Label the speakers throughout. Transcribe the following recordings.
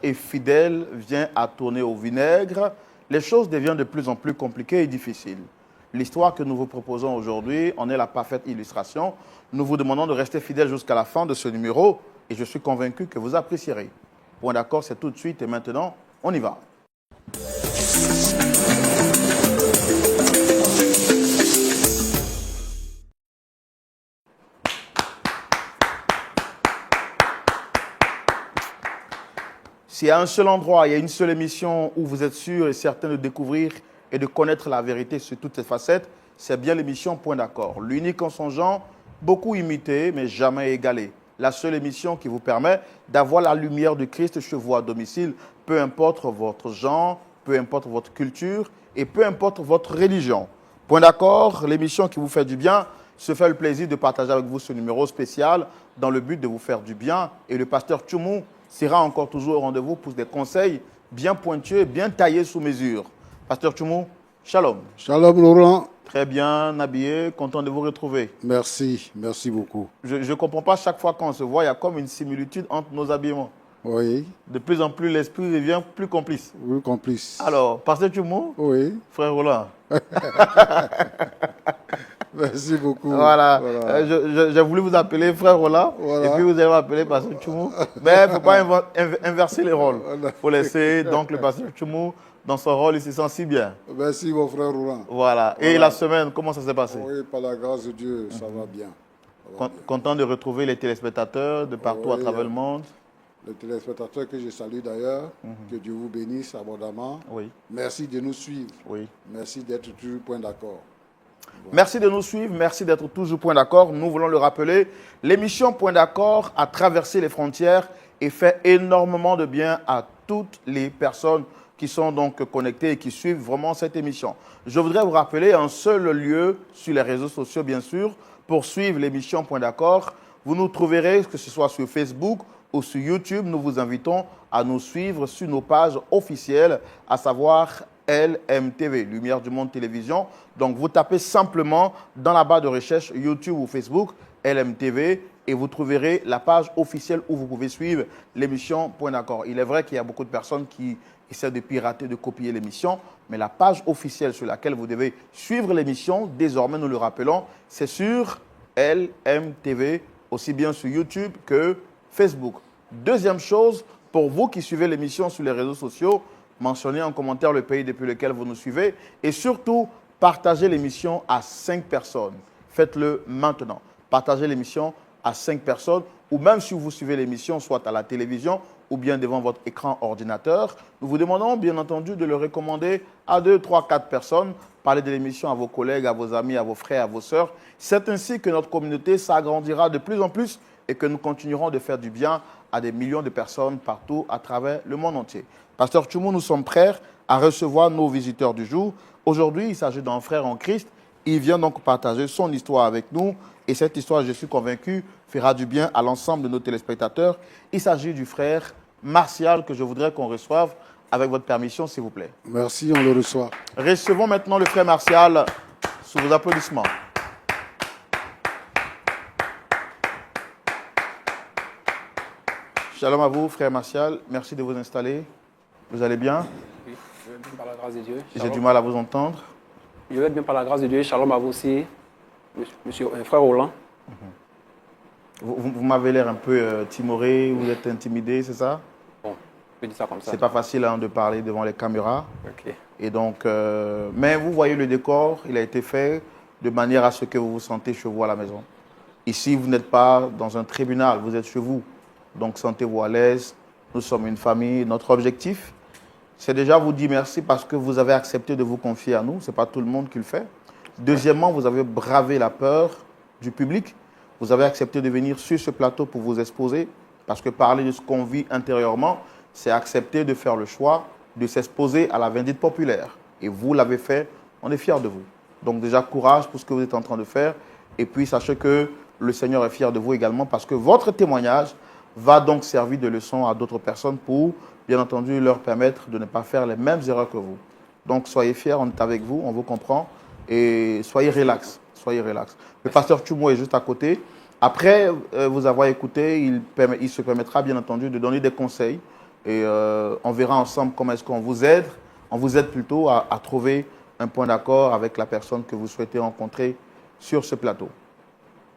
Speaker 1: et fidèle vient à tourner au vinaigre, les choses deviennent de plus en plus compliquées et difficiles. L'histoire que nous vous proposons aujourd'hui en est la parfaite illustration. Nous vous demandons de rester fidèle jusqu'à la fin de ce numéro et je suis convaincu que vous apprécierez. Point d'accord, c'est tout de suite et maintenant, on y va. S'il y a un seul endroit, il y a une seule émission où vous êtes sûr et certain de découvrir et de connaître la vérité sur toutes ces facettes, c'est bien l'émission Point d'accord. L'unique en son genre, beaucoup imité, mais jamais égalé. La seule émission qui vous permet d'avoir la lumière de Christ chez vous à domicile, peu importe votre genre, peu importe votre culture et peu importe votre religion. Point d'accord, l'émission qui vous fait du bien se fait le plaisir de partager avec vous ce numéro spécial dans le but de vous faire du bien. Et le pasteur Tchoumou sera encore toujours au rendez-vous pour des conseils bien pointueux, bien taillés sous mesure. Pasteur Tchoumou, shalom.
Speaker 2: Shalom Laurent.
Speaker 1: Très bien habillé, content de vous retrouver.
Speaker 2: Merci, merci beaucoup.
Speaker 1: Je ne comprends pas, chaque fois qu'on se voit, il y a comme une similitude entre nos habillements.
Speaker 2: Oui.
Speaker 1: De plus en plus, l'esprit devient plus complice.
Speaker 2: Oui, complice.
Speaker 1: Alors, pasteur Tchoumou,
Speaker 2: oui.
Speaker 1: Frère Roland.
Speaker 2: Merci beaucoup.
Speaker 1: Voilà. J'ai voulu vous appeler Frère Roland, voilà. Et puis vous avez appelé Pasteur Tchoumou. Mais il ne faut pas inverser les rôles. Il faut laisser donc le Pasteur Tchoumou dans son rôle, il se sent si bien.
Speaker 2: Merci mon frère Roland.
Speaker 1: Voilà. Et la semaine, comment ça s'est passé?
Speaker 2: Oui, par la grâce de Dieu, ça va bien.
Speaker 1: Content de retrouver les téléspectateurs de partout à travers le monde.
Speaker 2: Les téléspectateurs que je salue d'ailleurs, que Dieu vous bénisse abondamment.
Speaker 1: Oui.
Speaker 2: Merci de nous suivre.
Speaker 1: Oui.
Speaker 2: Merci d'être toujours point d'accord.
Speaker 1: Voilà. Merci de nous suivre, merci d'être toujours point d'accord. Nous voulons le rappeler, l'émission Point d'accord a traversé les frontières et fait énormément de bien à toutes les personnes qui sont donc connectées et qui suivent vraiment cette émission. Je voudrais vous rappeler un seul lieu sur les réseaux sociaux, bien sûr, pour suivre l'émission Point d'accord. Vous nous trouverez, que ce soit sur Facebook ou sur YouTube. Nous vous invitons à nous suivre sur nos pages officielles, à savoir LMTV, Lumière du Monde Télévision. Donc, vous tapez simplement dans la barre de recherche YouTube ou Facebook, LMTV, et vous trouverez la page officielle où vous pouvez suivre l'émission Point d'accord. Il est vrai qu'il y a beaucoup de personnes qui essaient de pirater, de copier l'émission, mais la page officielle sur laquelle vous devez suivre l'émission, désormais nous le rappelons, c'est sur LMTV, aussi bien sur YouTube que Facebook. Deuxième chose, pour vous qui suivez l'émission sur les réseaux sociaux, mentionnez en commentaire le pays depuis lequel vous nous suivez et surtout, partagez l'émission à 5 personnes. Faites-le maintenant. Partagez l'émission à 5 personnes ou même si vous suivez l'émission soit à la télévision ou bien devant votre écran ordinateur. Nous vous demandons bien entendu de le recommander à 2, 3, 4 personnes. Parlez de l'émission à vos collègues, à vos amis, à vos frères, à vos sœurs. C'est ainsi que notre communauté s'agrandira de plus en plus et que nous continuerons de faire du bien à des millions de personnes partout à travers le monde entier. Pasteur Tchoumou, nous sommes prêts à recevoir nos visiteurs du jour. Aujourd'hui, il s'agit d'un frère en Christ. Il vient donc partager son histoire avec nous. Et cette histoire, je suis convaincu, fera du bien à l'ensemble de nos téléspectateurs. Il s'agit du frère Martial que je voudrais qu'on reçoive avec votre permission, s'il vous plaît.
Speaker 2: Merci, on le reçoit.
Speaker 1: Recevons maintenant le frère Martial sous vos applaudissements. Shalom à vous, frère Martial. Merci de vous installer. Vous allez bien?
Speaker 3: Oui, je vais bien par la grâce de Dieu.
Speaker 1: J'ai du mal à vous entendre.
Speaker 3: Je vais bien par la grâce de Dieu. Shalom à vous aussi, monsieur, frère Roland.
Speaker 1: Vous m'avez l'air un peu timoré, vous êtes intimidé, c'est ça?
Speaker 3: Bon, je dis ça comme ça.
Speaker 1: C'est pas facile de parler devant les caméras.
Speaker 3: Ok.
Speaker 1: Et donc, mais vous voyez le décor, il a été fait de manière à ce que vous vous sentez chez vous à la maison. Ici, vous n'êtes pas dans un tribunal, vous êtes chez vous. Donc, sentez-vous à l'aise. Nous sommes une famille. Notre objectif, c'est déjà vous dire merci parce que vous avez accepté de vous confier à nous. Ce n'est pas tout le monde qui le fait. Deuxièmement, vous avez bravé la peur du public. Vous avez accepté de venir sur ce plateau pour vous exposer parce que parler de ce qu'on vit intérieurement, c'est accepter de faire le choix de s'exposer à la vindicte populaire. Et vous l'avez fait, on est fiers de vous. Donc déjà, courage pour ce que vous êtes en train de faire. Et puis, sachez que le Seigneur est fier de vous également parce que votre témoignage va donc servir de leçon à d'autres personnes pour, bien entendu, leur permettre de ne pas faire les mêmes erreurs que vous. Donc, soyez fiers, on est avec vous, on vous comprend et soyez relax, soyez relax. Le pasteur Tchoumou est juste à côté. Après vous avoir écouté, il se permettra, bien entendu, de donner des conseils Et on verra ensemble comment est-ce qu'on vous aide. On vous aide plutôt à trouver un point d'accord avec la personne que vous souhaitez rencontrer sur ce plateau.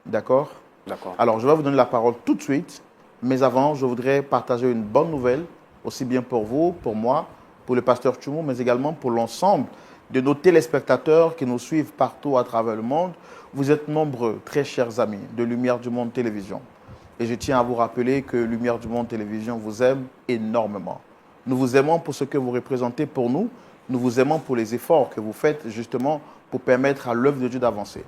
Speaker 1: D'accord?
Speaker 3: D'accord.
Speaker 1: Alors, je vais vous donner la parole tout de suite. Mais avant, je voudrais partager une bonne nouvelle, aussi bien pour vous, pour moi, pour le pasteur Tchoumou, mais également pour l'ensemble de nos téléspectateurs qui nous suivent partout à travers le monde. Vous êtes nombreux, très chers amis de Lumière du Monde Télévision. Et je tiens à vous rappeler que Lumière du Monde Télévision vous aime énormément. Nous vous aimons pour ce que vous représentez pour nous. Nous vous aimons pour les efforts que vous faites justement pour permettre à l'œuvre de Dieu d'avancer.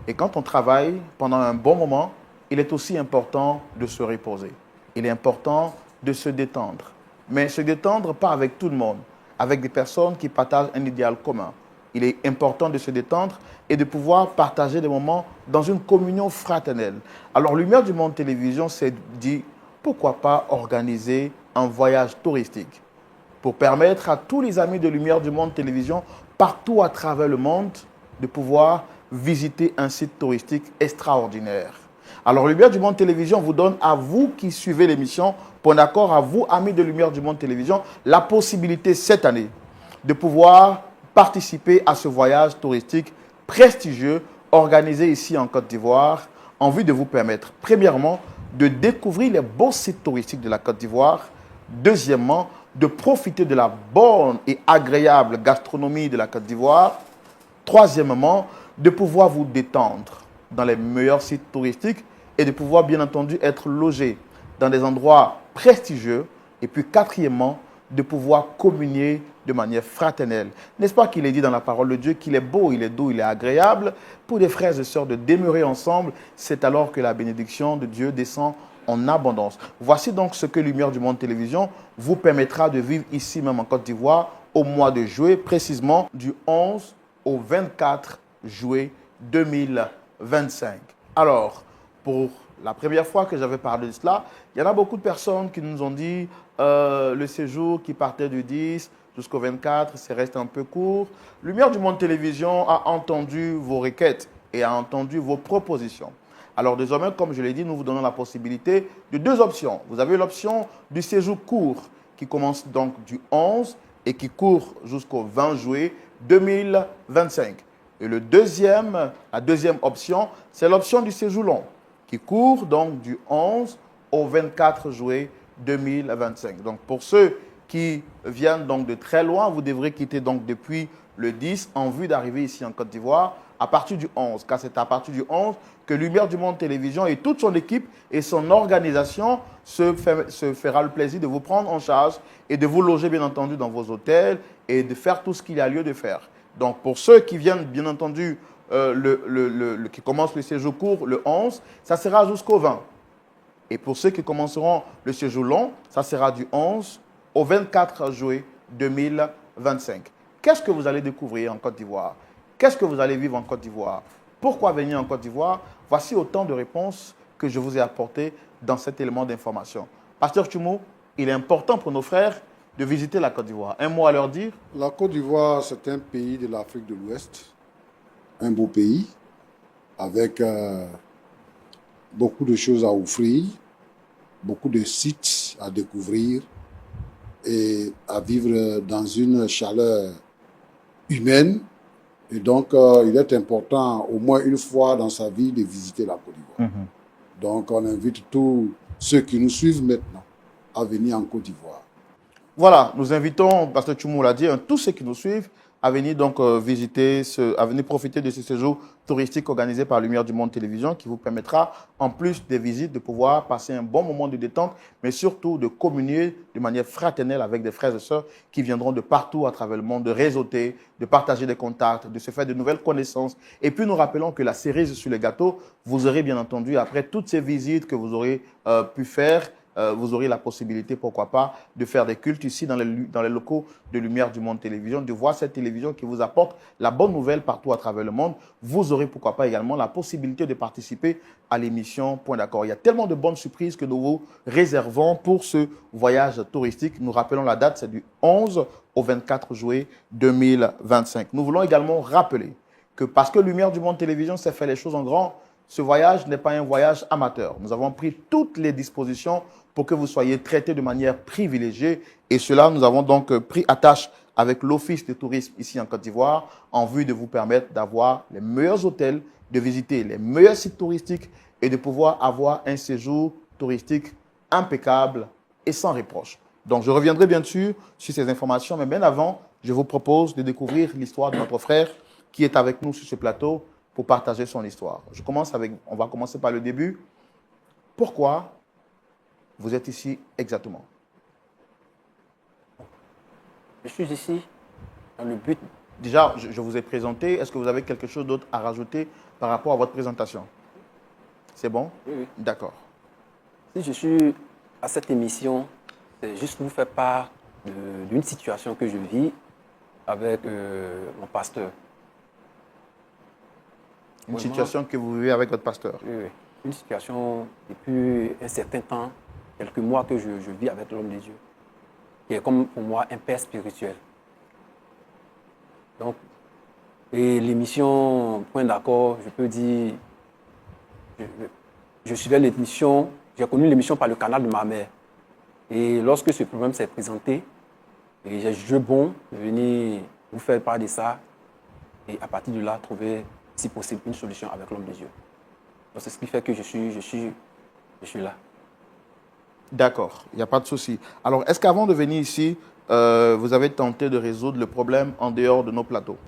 Speaker 1: Et quand on travaille pendant un bon moment, il est aussi important de se reposer. Il est important de se détendre. Mais se détendre pas avec tout le monde, avec des personnes qui partagent un idéal commun. Il est important de se détendre et de pouvoir partager des moments dans une communion fraternelle. Alors, Lumière du Monde Télévision s'est dit, pourquoi pas organiser un voyage touristique pour permettre à tous les amis de Lumière du Monde Télévision, partout à travers le monde, de pouvoir visiter un site touristique extraordinaire. Alors, Lumière du Monde Télévision vous donne à vous qui suivez l'émission, pour d'accord à vous, amis de Lumière du Monde Télévision, la possibilité cette année de pouvoir participer à ce voyage touristique prestigieux organisé ici en Côte d'Ivoire en vue de vous permettre, premièrement, de découvrir les beaux sites touristiques de la Côte d'Ivoire, deuxièmement, de profiter de la bonne et agréable gastronomie de la Côte d'Ivoire, troisièmement, de pouvoir vous détendre dans les meilleurs sites touristiques et de pouvoir bien entendu être logé dans des endroits prestigieux et puis quatrièmement, de pouvoir communier de manière fraternelle. N'est-ce pas qu'il est dit dans la parole de Dieu qu'il est beau, il est doux, il est agréable pour des frères et sœurs de demeurer ensemble. C'est alors que la bénédiction de Dieu descend en abondance. Voici donc ce que Lumière du Monde Télévision vous permettra de vivre ici même en Côte d'Ivoire au mois de juillet, précisément du 11 au 24 juillet 2025. Alors, pour la première fois que j'avais parlé de cela, il y en a beaucoup de personnes qui nous ont dit le séjour qui partait du 10 jusqu'au 24, c'est resté un peu court. Lumière du Monde Télévision a entendu vos requêtes et a entendu vos propositions. Alors désormais, comme je l'ai dit, nous vous donnons la possibilité de deux options. Vous avez l'option du séjour court qui commence donc du 11 et qui court jusqu'au 20 juillet 2025. Et la deuxième option, c'est l'option du séjour long qui court donc du 11 au 24 juillet 2025. Donc pour ceux qui viennent donc de très loin, vous devrez quitter donc depuis le 10 en vue d'arriver ici en Côte d'Ivoire à partir du 11, car c'est à partir du 11 que Lumière du Monde Télévision et toute son équipe et son organisation se fera le plaisir de vous prendre en charge et de vous loger bien entendu dans vos hôtels et de faire tout ce qu'il y a lieu de faire. Donc pour ceux qui viennent bien entendu, qui commencent le séjour court le 11, ça sera jusqu'au 20. Et pour ceux qui commenceront le séjour long, ça sera du 11 au 24 juillet 2025. Qu'est-ce que vous allez découvrir en Côte d'Ivoire? Qu'est-ce que vous allez vivre en Côte d'Ivoire? Pourquoi venir en Côte d'Ivoire? Voici autant de réponses que je vous ai apportées dans cet élément d'information. Pasteur Tchoumou, il est important pour nos frères de visiter la Côte d'Ivoire. Un mot à leur dire?
Speaker 2: La Côte d'Ivoire, c'est un pays de l'Afrique de l'Ouest, un beau pays, avec beaucoup de choses à offrir, beaucoup de sites à découvrir et à vivre dans une chaleur humaine. Et donc, il est important, au moins une fois dans sa vie, de visiter la Côte d'Ivoire. Donc, on invite tous ceux qui nous suivent maintenant à venir en Côte d'Ivoire.
Speaker 1: Voilà, nous invitons, Pasteur Tchoumou l'a dit, tous ceux qui nous suivent à venir donc à venir profiter de ce séjour touristique organisé par Lumière du Monde Télévision qui vous permettra, en plus des visites, de pouvoir passer un bon moment de détente, mais surtout de communier de manière fraternelle avec des frères et sœurs qui viendront de partout à travers le monde, de réseauter, de partager des contacts, de se faire de nouvelles connaissances. Et puis nous rappelons que la cerise sur les gâteaux, vous aurez bien entendu, après toutes ces visites que vous aurez pu faire, vous aurez la possibilité, pourquoi pas, de faire des cultes ici dans les locaux de Lumière du Monde Télévision, de voir cette télévision qui vous apporte la bonne nouvelle partout à travers le monde. Vous aurez, pourquoi pas, également la possibilité de participer à l'émission Point d'accord. Il y a tellement de bonnes surprises que nous vous réservons pour ce voyage touristique. Nous rappelons la date, c'est du 11 au 24 juillet 2025. Nous voulons également rappeler que parce que Lumière du Monde Télévision sait faire les choses en grand, Ce voyage n'est pas un voyage amateur. Nous avons pris toutes les dispositions pour que vous soyez traités de manière privilégiée. Et cela, nous avons donc pris attache avec l'Office de tourisme ici en Côte d'Ivoire en vue de vous permettre d'avoir les meilleurs hôtels, de visiter les meilleurs sites touristiques et de pouvoir avoir un séjour touristique impeccable et sans reproche. Donc, je reviendrai bien sûr sur ces informations, mais bien avant, je vous propose de découvrir l'histoire de notre frère qui est avec nous sur ce plateau pour partager son histoire. On va commencer par le début. Pourquoi vous êtes ici exactement?
Speaker 3: Je suis ici dans le but...
Speaker 1: Déjà, je vous ai présenté. Est-ce que vous avez quelque chose d'autre à rajouter par rapport à votre présentation? C'est bon?
Speaker 3: Oui, oui.
Speaker 1: D'accord.
Speaker 3: Si je suis à cette émission, c'est juste pour vous faire part d'une situation que je vis avec mon pasteur.
Speaker 1: Une situation que vous vivez avec votre pasteur?
Speaker 3: Oui, oui. Une situation depuis un certain temps, quelques mois que je vis avec l'homme de Dieu, qui est comme pour moi un père spirituel. Donc, et l'émission Point d'accord, je peux dire, je suivais l'émission, j'ai connu l'émission par le canal de ma mère. Et lorsque ce problème s'est présenté, j'ai jugé bon de venir vous faire part de ça et à partir de là, trouver, si possible, une solution avec l'homme de Dieu. Donc, c'est ce qui fait que je suis là.
Speaker 1: D'accord, il n'y a pas de souci. Alors, est-ce qu'avant de venir ici, vous avez tenté de résoudre le problème en dehors de nos plateaux?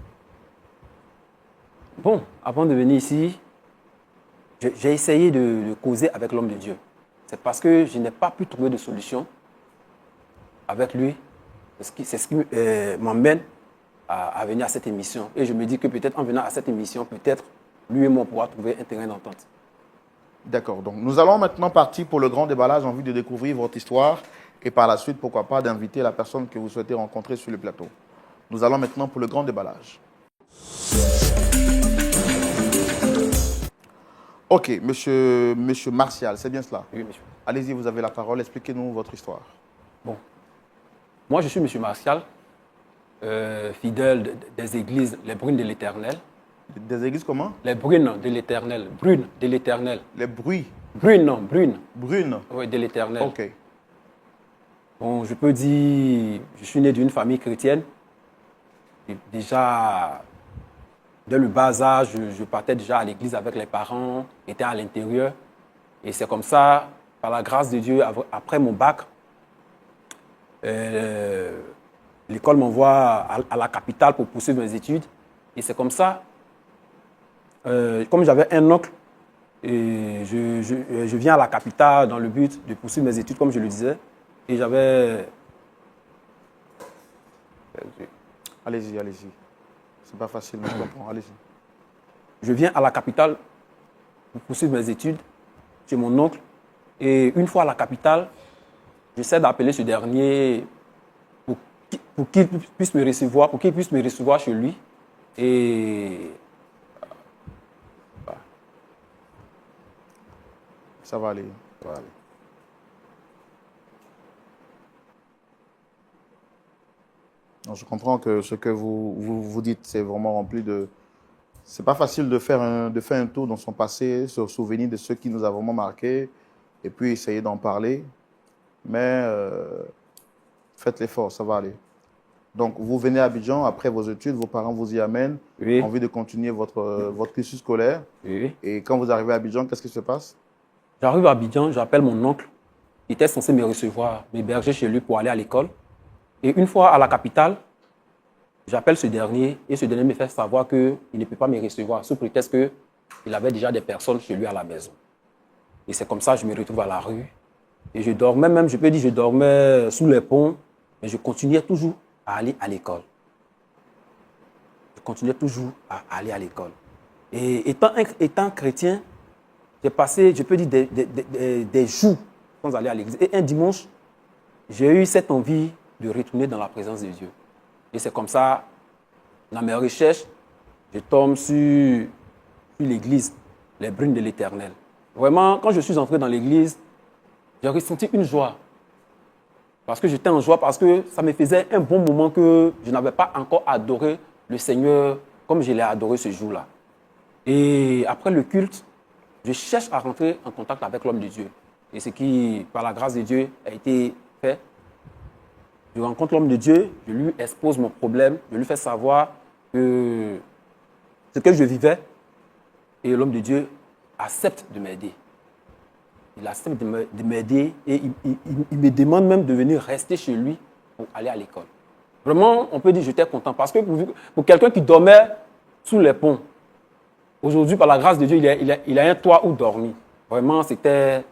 Speaker 3: Bon, avant de venir ici, j'ai essayé de causer avec l'homme de Dieu. C'est parce que je n'ai pas pu trouver de solution avec lui. C'est ce qui m'emmène à venir à cette émission. Et je me dis que peut-être en venant à cette émission, peut-être lui et moi pourrons trouver un terrain d'entente.
Speaker 1: D'accord. Donc, nous allons maintenant partir pour le grand déballage en vue de découvrir votre histoire et par la suite, pourquoi pas, d'inviter la personne que vous souhaitez rencontrer sur le plateau. Nous allons maintenant pour le grand déballage. Ok, monsieur Martial, c'est bien cela?
Speaker 3: Oui, monsieur.
Speaker 1: Allez-y, vous avez la parole. Expliquez-nous votre histoire.
Speaker 3: Bon. Moi, je suis monsieur Martial, fidèle des églises, les brunes de l'Éternel.
Speaker 1: Des églises comment?
Speaker 3: Les brunes de l'Éternel. Brunes de l'Éternel.
Speaker 1: Les bruits.
Speaker 3: Brunes, non, brunes.
Speaker 1: Brunes.
Speaker 3: Oui, de l'Éternel.
Speaker 1: Ok.
Speaker 3: Bon, je peux dire, je suis né d'une famille chrétienne. Et déjà, dès le bas âge, je partais déjà à l'église avec les parents, étais à l'intérieur. Et c'est comme ça, par la grâce de Dieu, après mon bac, l'école m'envoie à la capitale pour poursuivre mes études. Et c'est comme ça, comme j'avais un oncle, et je viens à la capitale dans le but de poursuivre mes études, comme je le disais. Et j'avais...
Speaker 1: Allez-y, allez-y. C'est pas facile, mais je comprends. Allez-y.
Speaker 3: Je viens à la capitale pour poursuivre mes études chez mon oncle. Et une fois à la capitale, j'essaie d'appeler ce dernier pour qu'il puisse me recevoir chez lui. Et
Speaker 1: Ça va aller. Ça va aller. Donc, je comprends que ce que vous dites, c'est vraiment rempli de... C'est pas facile de faire un tour dans son passé, se souvenir de ce qui nous a vraiment marqué et puis essayer d'en parler. Mais faites l'effort, ça va aller. Donc, vous venez à Abidjan, après vos études, vos parents vous y amènent,
Speaker 3: oui.
Speaker 1: envie de continuer votre cursus scolaire.
Speaker 3: Oui.
Speaker 1: Et quand vous arrivez à Abidjan, qu'est-ce qui se passe?
Speaker 3: J'arrive à Abidjan, j'appelle mon oncle. Il était censé me recevoir, m'héberger chez lui pour aller à l'école. Et une fois à la capitale, j'appelle ce dernier et ce dernier me fait savoir qu'il ne peut pas me recevoir sous prétexte qu'il avait déjà des personnes chez lui à la maison. Et c'est comme ça que je me retrouve à la rue. Et je dormais même, je peux dire, je dormais sous les ponts, mais je continuais toujours à aller à l'école. Je continuais toujours à aller à l'école. Et étant chrétien, j'ai passé, je peux dire, des jours sans aller à l'église. Et un dimanche, j'ai eu cette envie de retourner dans la présence de Dieu. Et c'est comme ça, dans mes recherches, je tombe sur l'église, les brunes de l'Éternel. Vraiment, quand je suis entré dans l'église, j'ai ressenti une joie. Parce que j'étais en joie, parce que ça me faisait un bon moment que je n'avais pas encore adoré le Seigneur comme je l'ai adoré ce jour-là. Et après le culte, je cherche à rentrer en contact avec l'homme de Dieu. Et ce qui, par la grâce de Dieu, a été fait. Je rencontre l'homme de Dieu, je lui expose mon problème, je lui fais savoir que ce que je vivais, et l'homme de Dieu accepte de m'aider. Il accepte de m'aider et il me demande même de venir rester chez lui pour aller à l'école. Vraiment, on peut dire que j'étais content parce que pour quelqu'un qui dormait sous les ponts, aujourd'hui, par la grâce de Dieu, il a un toit où dormir. Vraiment, c'était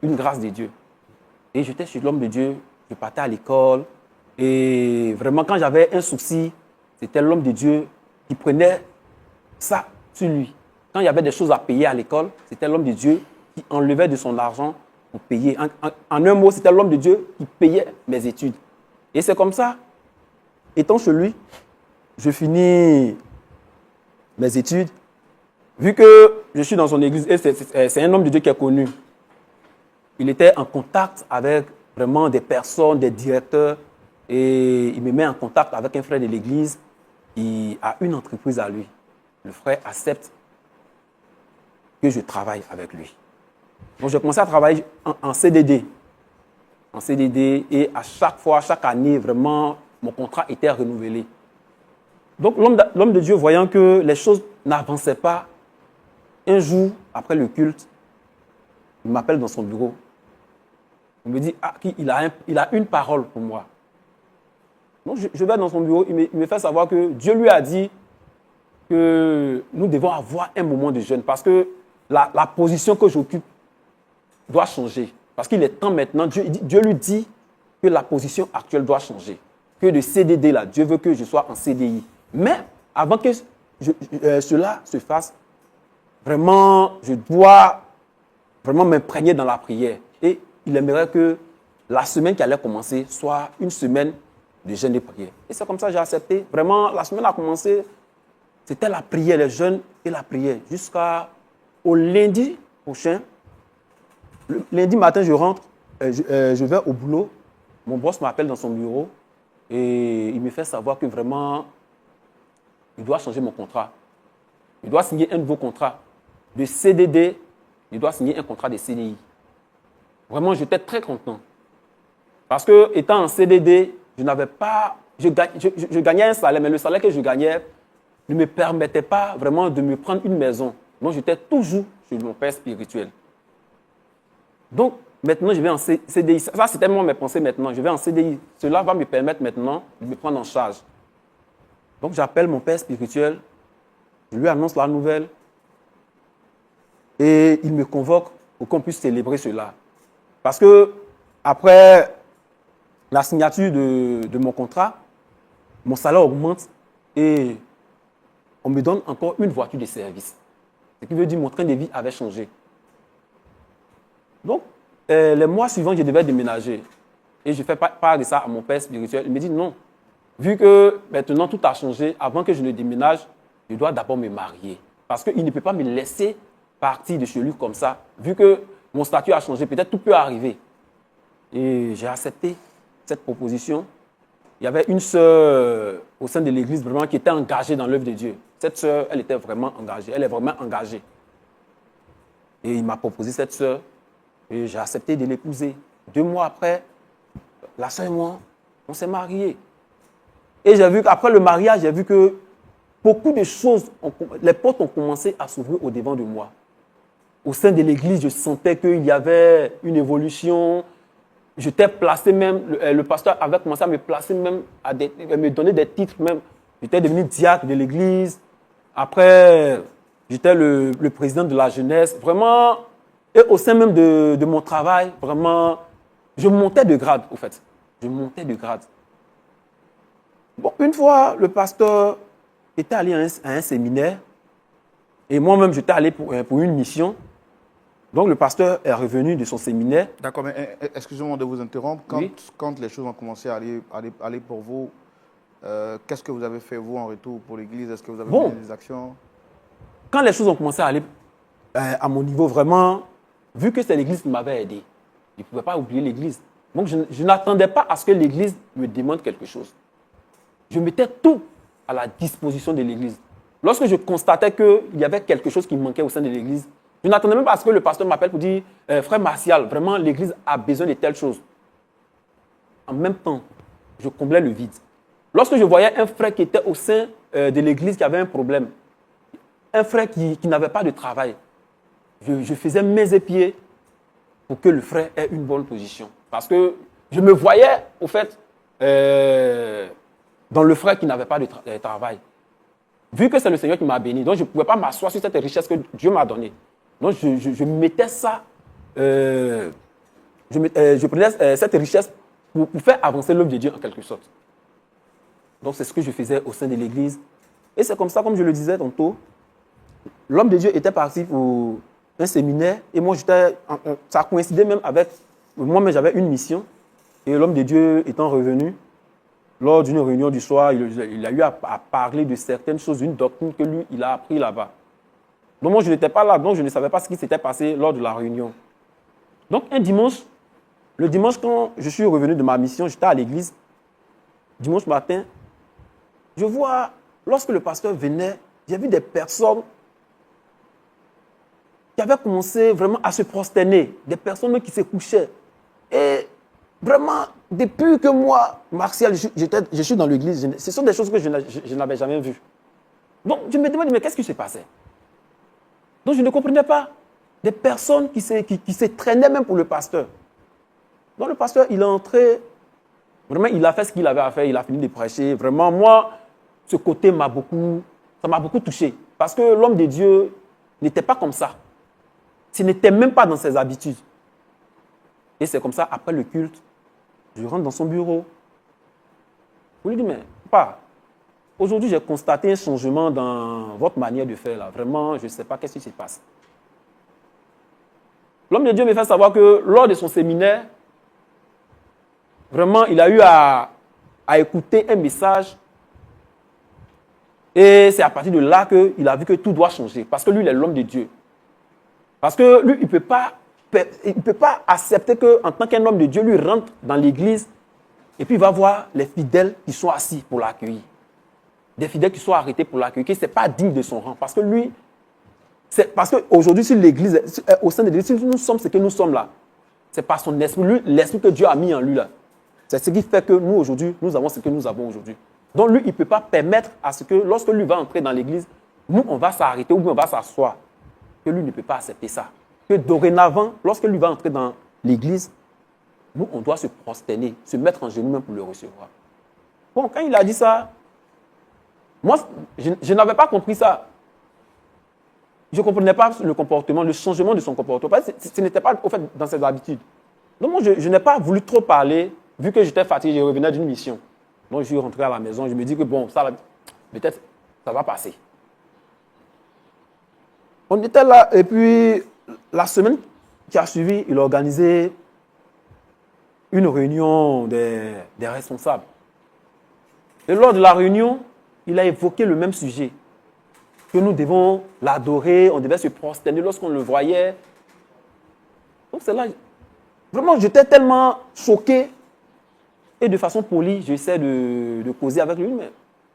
Speaker 3: une grâce de Dieu. Et j'étais chez l'homme de Dieu, je partais à l'école. Et vraiment, quand j'avais un souci, c'était l'homme de Dieu qui prenait ça sur lui. Quand il y avait des choses à payer à l'école, c'était l'homme de Dieu qui enlevait de son argent pour payer. En un mot, c'était l'homme de Dieu qui payait mes études. Et c'est comme ça, étant chez lui, je finis mes études. Vu que je suis dans son église, et c'est un homme de Dieu qui est connu, il était en contact avec vraiment des personnes, des directeurs, et il me met en contact avec un frère de l'église qui a une entreprise à lui. Le frère accepte que je travaille avec lui. Donc, j'ai commencé à travailler en CDD. En CDD, et à chaque fois, chaque année, vraiment, mon contrat était renouvelé. Donc, l'homme de Dieu, voyant que les choses n'avançaient pas, un jour, après le culte, il m'appelle dans son bureau. Il me dit, il a une parole pour moi. Donc, je vais dans son bureau, il me fait savoir que Dieu lui a dit que nous devons avoir un moment de jeûne parce que la position que j'occupe doit changer. Parce qu'il est temps maintenant, Dieu lui dit que la position actuelle doit changer. Que de CDD là, Dieu veut que je sois en CDI. Mais avant que cela se fasse, vraiment, je dois vraiment m'imprégner dans la prière. Et il aimerait que la semaine qui allait commencer soit une semaine de jeûne et prière. Et c'est comme ça que j'ai accepté. Vraiment, la semaine a commencé, c'était la prière, les jeûnes et la prière. Jusqu'au lundi prochain. Le lundi matin, je rentre, je vais au boulot. Mon boss m'appelle dans son bureau et il me fait savoir que vraiment, il doit changer mon contrat. Il doit signer un nouveau contrat de CDD. Il doit signer un contrat de CDI. Vraiment, j'étais très content. Parce que, étant en CDD, je gagnais un salaire, mais le salaire que je gagnais ne me permettait pas vraiment de me prendre une maison. Donc, j'étais toujours chez mon père spirituel. Donc, maintenant, je vais en CDI. Ça, c'était moi mes pensées maintenant. Je vais en CDI. Cela va me permettre maintenant de me prendre en charge. Donc, j'appelle mon père spirituel. Je lui annonce la nouvelle. Et il me convoque pour qu'on puisse célébrer cela. Parce que, après la signature de mon contrat, mon salaire augmente et on me donne encore une voiture de service. Ce qui veut dire que mon train de vie avait changé. Donc, les mois suivants, je devais déménager. Et je fais part de ça à mon père spirituel. Il me dit non. Vu que maintenant tout a changé, avant que je ne déménage, je dois d'abord me marier. Parce qu'il ne peut pas me laisser partir de chez lui comme ça. Vu que mon statut a changé, peut-être tout peut arriver. Et j'ai accepté cette proposition. Il y avait une sœur au sein de l'église vraiment qui était engagée dans l'œuvre de Dieu. Cette sœur, elle était vraiment engagée. Elle est vraiment engagée. Et il m'a proposé cette sœur. Et j'ai accepté de l'épouser. 2 mois après, la sœur et moi, on s'est mariés. Et j'ai vu qu'après le mariage, j'ai vu que beaucoup de choses, les portes ont commencé à s'ouvrir au-devant de moi. Au sein de l'église, je sentais qu'il y avait une évolution. J'étais placé même, le pasteur avait commencé à me placer même, à me donner des titres même. J'étais devenu diacre de l'église. Après, j'étais le président de la jeunesse. Vraiment. Et au sein même de mon travail, vraiment, je montais de grade, au fait. Je montais de grade. Bon, une fois, le pasteur était allé à un séminaire et moi-même, j'étais allé pour une mission. Donc, le pasteur est revenu de son séminaire.
Speaker 1: D'accord, mais excusez-moi de vous interrompre. Quand les choses ont commencé à aller pour vous, qu'est-ce que vous avez fait, vous, en retour pour l'église? Est-ce que vous avez mené des actions?
Speaker 3: Quand les choses ont commencé à aller à mon niveau, vraiment, vu que c'est l'église qui m'avait aidé, je ne pouvais pas oublier l'église. Donc, je n'attendais pas à ce que l'église me demande quelque chose. Je mettais tout à la disposition de l'église. Lorsque je constatais qu'il y avait quelque chose qui manquait au sein de l'église, Je n'attendais même pas à ce que le pasteur m'appelle pour dire frère Martial, vraiment l'église a besoin de telle chose. En même temps, je comblais le vide. Lorsque je voyais un frère qui était au sein de l'église qui avait un problème, un frère qui n'avait pas de travail, je faisais mains et pieds pour que le frère ait une bonne position. Parce que je me voyais, au fait, dans le frère qui n'avait pas de travail. Vu que c'est le Seigneur qui m'a béni, donc je ne pouvais pas m'asseoir sur cette richesse que Dieu m'a donnée. Donc je mettais ça, je prenais cette richesse pour faire avancer l'œuvre de Dieu en quelque sorte. Donc c'est ce que je faisais au sein de l'église. Et c'est comme ça, comme je le disais tantôt, l'homme de Dieu était parti pour un séminaire et moi ça coïncidait même avec, moi-même j'avais une mission et l'homme de Dieu étant revenu, lors d'une réunion du soir, il a eu à parler de certaines choses, une doctrine que lui, il a appris là-bas. Donc moi je n'étais pas là, donc je ne savais pas ce qui s'était passé lors de la réunion. Donc un dimanche, le dimanche quand je suis revenu de ma mission, j'étais à l'église, dimanche matin, je vois, lorsque le pasteur venait, j'ai vu des personnes qui avaient commencé vraiment à se prosterner, des personnes qui se couchaient. Et vraiment, depuis que moi, Martial, je suis dans l'église, ce sont des choses que je n'avais jamais vues. Donc je me demandais, mais qu'est-ce qui se passait? Donc je ne comprenais pas. Des personnes qui se traînaient même pour le pasteur. Donc le pasteur, il est entré, vraiment, il a fait ce qu'il avait à faire, il a fini de prêcher. Vraiment, moi, ce côté ça m'a beaucoup touché. Parce que l'homme de Dieu n'était pas comme ça. Ce n'était même pas dans ses habitudes. Et c'est comme ça, après le culte, je rentre dans son bureau. Je lui dis, mais papa, aujourd'hui j'ai constaté un changement dans votre manière de faire là. Vraiment, je ne sais pas qu'est-ce qui se passe. L'homme de Dieu me fait savoir que lors de son séminaire, vraiment, il a eu à écouter un message. Et c'est à partir de là qu'il a vu que tout doit changer. Parce que lui, il est l'homme de Dieu. Parce que lui, il ne peut pas accepter qu'en tant qu'un homme de Dieu, lui rentre dans l'église et puis il va voir les fidèles qui sont assis pour l'accueillir. Des fidèles qui sont arrêtés pour l'accueillir, que ce n'est pas digne de son rang. Parce que lui, parce qu'aujourd'hui, sur l'église, au sein de l'église, si nous sommes ce que nous sommes là, c'est par son esprit, lui, l'esprit que Dieu a mis en lui là. C'est ce qui fait que nous, aujourd'hui, nous avons ce que nous avons aujourd'hui. Donc lui, il ne peut pas permettre à ce que, lorsque lui va entrer dans l'église, nous, on va s'arrêter ou bien on va s'asseoir. Que lui ne peut pas accepter ça. Que dorénavant, lorsque lui va entrer dans l'église, nous, on doit se prosterner, se mettre en genoux même pour le recevoir. Bon, quand il a dit ça, moi, je n'avais pas compris ça. Je ne comprenais pas le comportement, le changement de son comportement. Parce que ce n'était pas au fait, dans ses habitudes. Donc moi, je n'ai pas voulu trop parler, vu que j'étais fatigué, je revenais d'une mission. Donc je suis rentré à la maison, je me dis que bon, ça, peut-être, ça va passer. On était là, et puis la semaine qui a suivi, il a organisé une réunion des responsables. Et lors de la réunion, il a évoqué le même sujet, que nous devons l'adorer, on devait se prosterner lorsqu'on le voyait. Donc c'est là, vraiment, j'étais tellement choqué. Et de façon polie, j'essaie de causer avec lui. Mais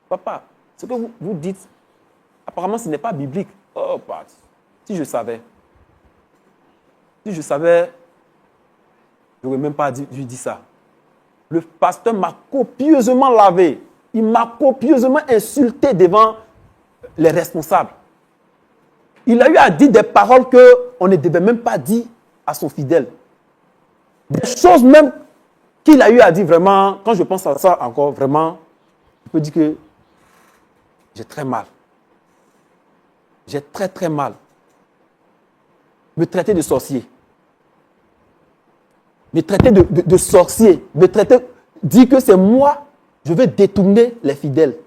Speaker 3: papa, ce que vous dites, apparemment, ce n'est pas biblique. Oh, papa, si je savais, je n'aurais même pas lui dit ça. Le pasteur m'a copieusement lavé. Il m'a copieusement insulté devant les responsables. Il a eu à dire des paroles qu'on ne devait même pas dire à son fidèle. Des choses même qu'il a eu à dire vraiment, quand je pense à ça encore, vraiment, je peux dire que j'ai très mal. J'ai très très mal. Me traiter de sorcier. Me traiter de sorcier. Me traiter, dire que c'est moi, je veux détourner les fidèles.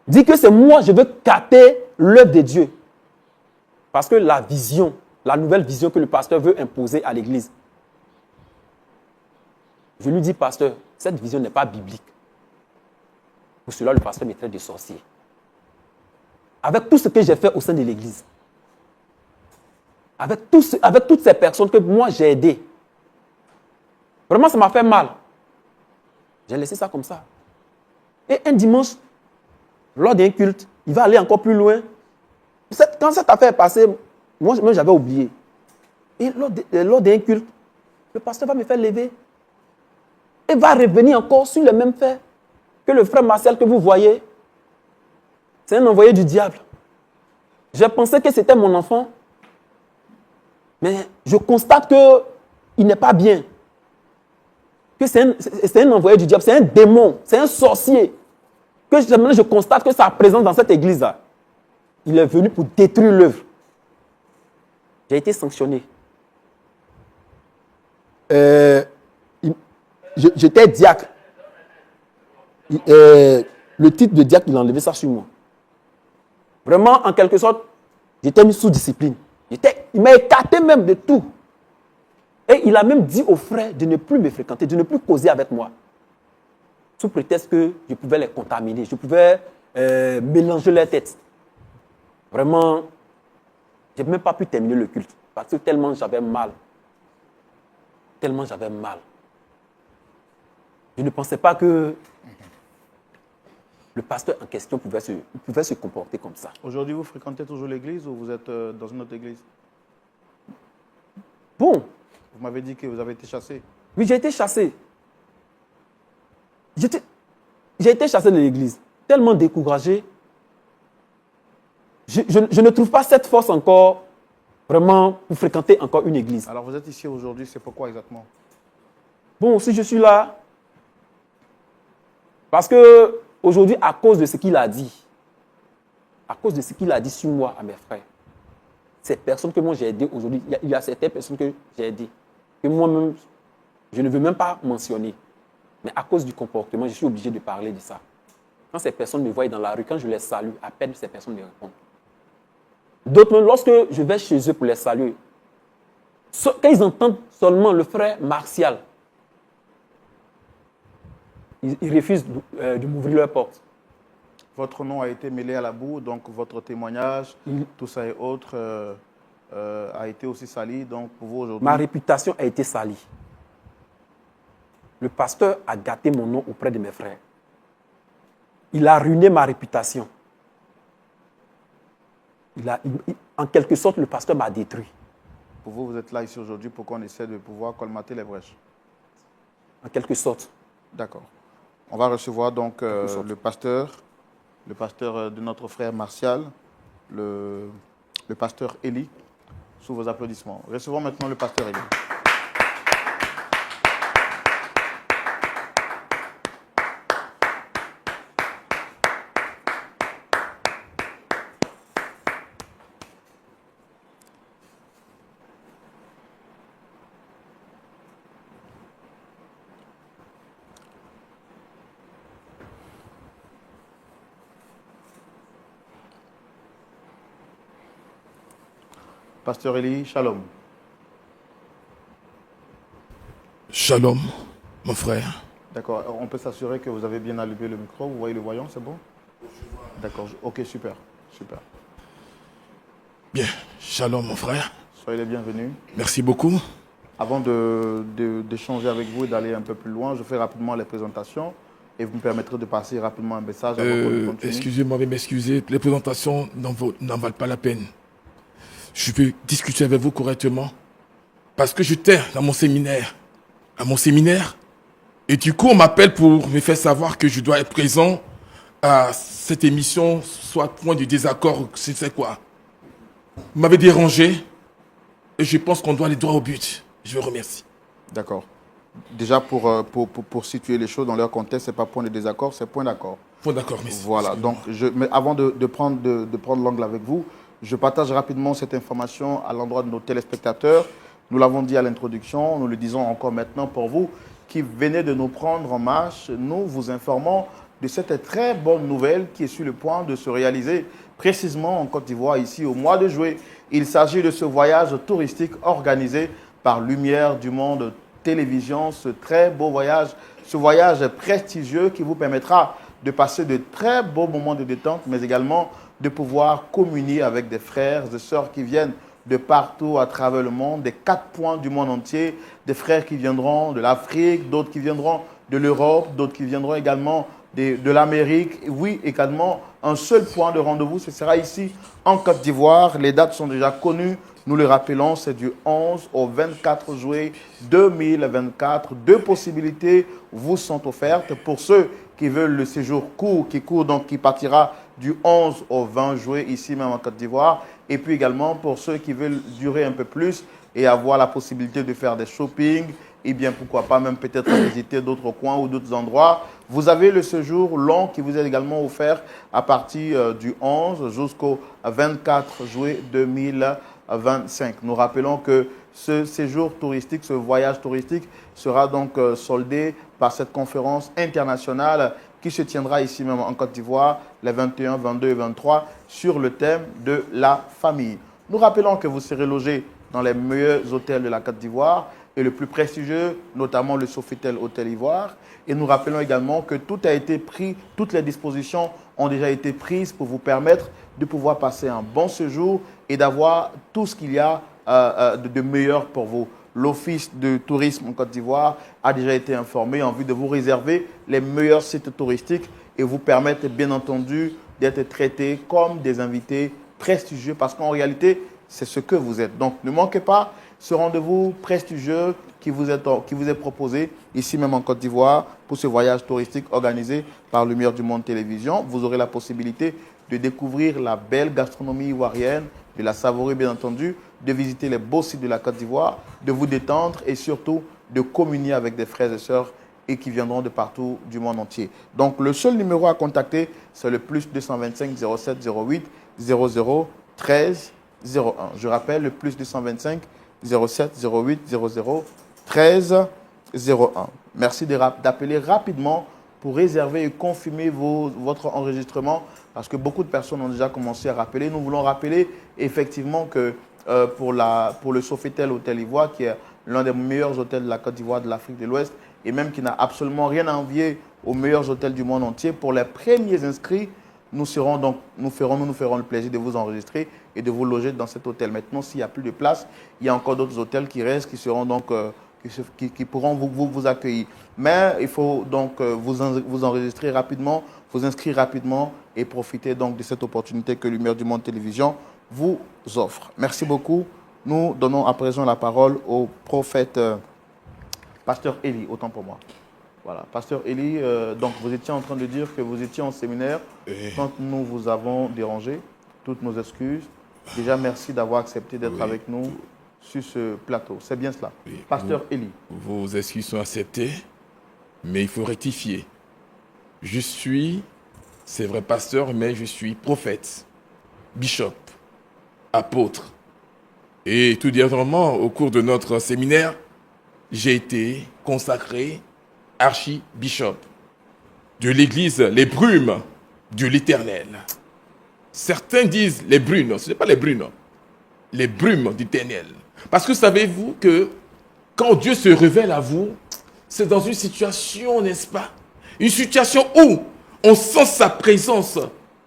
Speaker 3: Dire que c'est moi, je veux capter l'œuvre de Dieu. Parce que la vision, la nouvelle vision que le pasteur veut imposer à l'église, je lui dis, pasteur, cette vision n'est pas biblique. Pour cela, le pasteur me traite de sorcier. Avec tout ce que j'ai fait au sein de l'église, avec toutes ces personnes que moi j'ai aidées, vraiment ça m'a fait mal. J'ai laissé ça comme ça. Et un dimanche, lors d'un culte, il va aller encore plus loin. Quand cette affaire est passée, Moi, j'avais oublié. Et lors d'un culte, le pasteur va me faire lever et va revenir encore sur les mêmes faits que le frère Martial que vous voyez. C'est un envoyé du diable. J'ai pensé que c'était mon enfant, mais je constate qu'il n'est pas bien. Que c'est un envoyé du diable, c'est un démon, c'est un sorcier. Que je constate que sa présence dans cette église-là, il est venu pour détruire l'œuvre. J'ai été sanctionné. J'étais diacre. Le titre de diacre, il a enlevé ça sur moi. Vraiment, en quelque sorte, j'étais mis sous discipline. Il m'a écarté même de tout. Et il a même dit aux frères de ne plus me fréquenter, de ne plus causer avec moi. Sous prétexte que je pouvais les contaminer, je pouvais mélanger leurs têtes. Vraiment, je n'ai même pas pu terminer le culte. Parce que tellement j'avais mal. Tellement j'avais mal. Je ne pensais pas que le pasteur en question pouvait se comporter comme ça.
Speaker 1: Aujourd'hui, vous fréquentez toujours l'église ou vous êtes dans une autre église?
Speaker 3: Bon.
Speaker 1: Vous m'avez dit que vous avez été chassé.
Speaker 3: Oui, j'ai été chassé. J'ai été chassé de l'église. Tellement découragé. Je ne trouve pas cette force encore, vraiment, pour fréquenter encore une église.
Speaker 1: Alors, vous êtes ici aujourd'hui, c'est pourquoi exactement?
Speaker 3: Bon, si je suis là, parce que aujourd'hui, à cause de ce qu'il a dit, sur moi, à mes frères, ces personnes que moi j'ai aidées aujourd'hui, il y a certaines personnes que j'ai aidées, que moi-même, je ne veux même pas mentionner. Mais à cause du comportement, je suis obligé de parler de ça. Quand ces personnes me voient dans la rue, quand je les salue, à peine ces personnes me répondent. D'autres, lorsque je vais chez eux pour les saluer, quand ils entendent seulement le frère Martial, ils refusent de m'ouvrir leur porte.
Speaker 1: Votre nom a été mêlé à la boue, donc votre témoignage, tout ça et autres, a été aussi sali. Donc pour vous aujourd'hui...
Speaker 3: Ma réputation a été salie. Le pasteur a gâté mon nom auprès de mes frères. Il a ruiné ma réputation. En quelque sorte, le pasteur m'a détruit.
Speaker 1: Pour vous, vous êtes là ici aujourd'hui pour qu'on essaie de pouvoir colmater les brèches.
Speaker 3: En quelque sorte.
Speaker 1: D'accord. On va recevoir donc le pasteur de notre frère Martial, le pasteur Eli, sous vos applaudissements. Recevons maintenant le pasteur Eli. Pasteur Eli, shalom.
Speaker 4: Shalom, mon frère.
Speaker 1: D'accord. On peut s'assurer que vous avez bien allumé le micro. Vous voyez le voyant, c'est bon? D'accord. Ok, super. Super.
Speaker 4: Bien, shalom, mon frère.
Speaker 1: Soyez les bienvenus.
Speaker 4: Merci beaucoup.
Speaker 1: Avant d'échanger avec vous et d'aller un peu plus loin, je fais rapidement les présentations et vous me permettrez de passer rapidement un message avant qu'on continue.
Speaker 4: Excusez-moi, mais m'excuser. Les présentations n'en valent pas la peine. Je peux discuter avec vous correctement parce que j'étais dans mon séminaire. À mon séminaire. Et du coup, on m'appelle pour me faire savoir que je dois être présent à cette émission, soit point de désaccord, c'est quoi. Vous m'avez dérangé et je pense qu'on doit aller droit au but. Je vous remercie.
Speaker 1: D'accord. Déjà, pour situer les choses dans leur contexte, ce n'est pas point de désaccord, c'est point d'accord.
Speaker 4: Point d'accord, merci.
Speaker 1: Voilà. Donc, mais avant de prendre l'angle avec vous, je partage rapidement cette information à l'endroit de nos téléspectateurs. Nous l'avons dit à l'introduction, nous le disons encore maintenant pour vous qui venez de nous prendre en marche. Nous vous informons de cette très bonne nouvelle qui est sur le point de se réaliser précisément en Côte d'Ivoire, ici au mois de juillet. Il s'agit de ce voyage touristique organisé par Lumière du Monde Télévision, ce très beau voyage, ce voyage prestigieux qui vous permettra de passer de très beaux moments de détente, mais également de pouvoir communier avec des frères et sœurs qui viennent de partout à travers le monde, des 4 points du monde entier, des frères qui viendront de l'Afrique, d'autres qui viendront de l'Europe, d'autres qui viendront également de l'Amérique. Oui, également, un seul point de rendez-vous, ce sera ici en Côte d'Ivoire. Les dates sont déjà connues. Nous le rappelons, c'est du 11 au 24 juillet 2024. 2 possibilités vous sont offertes. Pour ceux qui veulent le séjour court, qui partira du 11 au 20 juillet ici même en Côte d'Ivoire. Et puis également pour ceux qui veulent durer un peu plus et avoir la possibilité de faire des shopping, et bien pourquoi pas même peut-être visiter d'autres coins ou d'autres endroits. Vous avez le séjour long qui vous est également offert à partir du 11 jusqu'au 24 juillet 2025. Nous rappelons que ce séjour touristique, ce voyage touristique sera donc soldé par cette conférence internationale qui se tiendra ici même en Côte d'Ivoire les 21, 22 et 23 sur le thème de la famille. Nous rappelons que vous serez logé dans les meilleurs hôtels de la Côte d'Ivoire et le plus prestigieux, notamment le Sofitel Hôtel Ivoire. Et nous rappelons également que tout a été pris, toutes les dispositions ont déjà été prises pour vous permettre de pouvoir passer un bon séjour et d'avoir tout ce qu'il y a de meilleur pour vous. L'Office de tourisme en Côte d'Ivoire a déjà été informé en vue de vous réserver les meilleurs sites touristiques et vous permettre bien entendu d'être traités comme des invités prestigieux parce qu'en réalité, c'est ce que vous êtes. Donc, ne manquez pas ce rendez-vous prestigieux qui vous est proposé ici même en Côte d'Ivoire pour ce voyage touristique organisé par Lumière du Monde Télévision. Vous aurez la possibilité de découvrir la belle gastronomie ivoirienne, de la savourer bien entendu, de visiter les beaux sites de la Côte d'Ivoire, de vous détendre et surtout de communier avec des frères et sœurs et qui viendront de partout du monde entier. Donc, le seul numéro à contacter, c'est le plus 225 07 08 00 13 01. Je rappelle, le plus 225 07 08 00 13 01. Merci d'appeler rapidement pour réserver et confirmer votre enregistrement parce que beaucoup de personnes ont déjà commencé à rappeler. Nous voulons rappeler effectivement que pour le Sofitel Hôtel Ivoire, qui est l'un des meilleurs hôtels de la Côte d'Ivoire, de l'Afrique de l'Ouest, et même qui n'a absolument rien à envier aux meilleurs hôtels du monde entier, pour les premiers inscrits, nous ferons le plaisir de vous enregistrer et de vous loger dans cet hôtel. Maintenant, s'il n'y a plus de place, il y a encore d'autres hôtels qui restent, qui seront donc qui pourront vous accueillir. Mais il faut donc vous enregistrer rapidement, vous inscrire rapidement et profiter donc de cette opportunité que Lumière du Monde Télévision vous offre. Merci beaucoup. Nous donnons à présent la parole au prophète Pasteur Eli, autant pour moi. Voilà, Pasteur Eli, donc vous étiez en train de dire que vous étiez en séminaire quand nous vous avons dérangé. Toutes nos excuses. Déjà, merci d'avoir accepté d'être avec nous sur ce plateau. C'est bien cela. Oui, Pasteur Eli.
Speaker 4: Vos excuses sont acceptées, mais il faut rectifier. Je suis, c'est vrai, pasteur, mais je suis prophète, bishop, apôtre. Et tout dernièrement, au cours de notre séminaire, j'ai été consacré archibishop de l'église Les Brumes de l'Éternel. Certains disent les brunes, ce n'est pas les brunes, les brumes d'Éternel. Parce que savez-vous que quand Dieu se révèle à vous, c'est dans une situation, n'est-ce pas? Une situation où on sent sa présence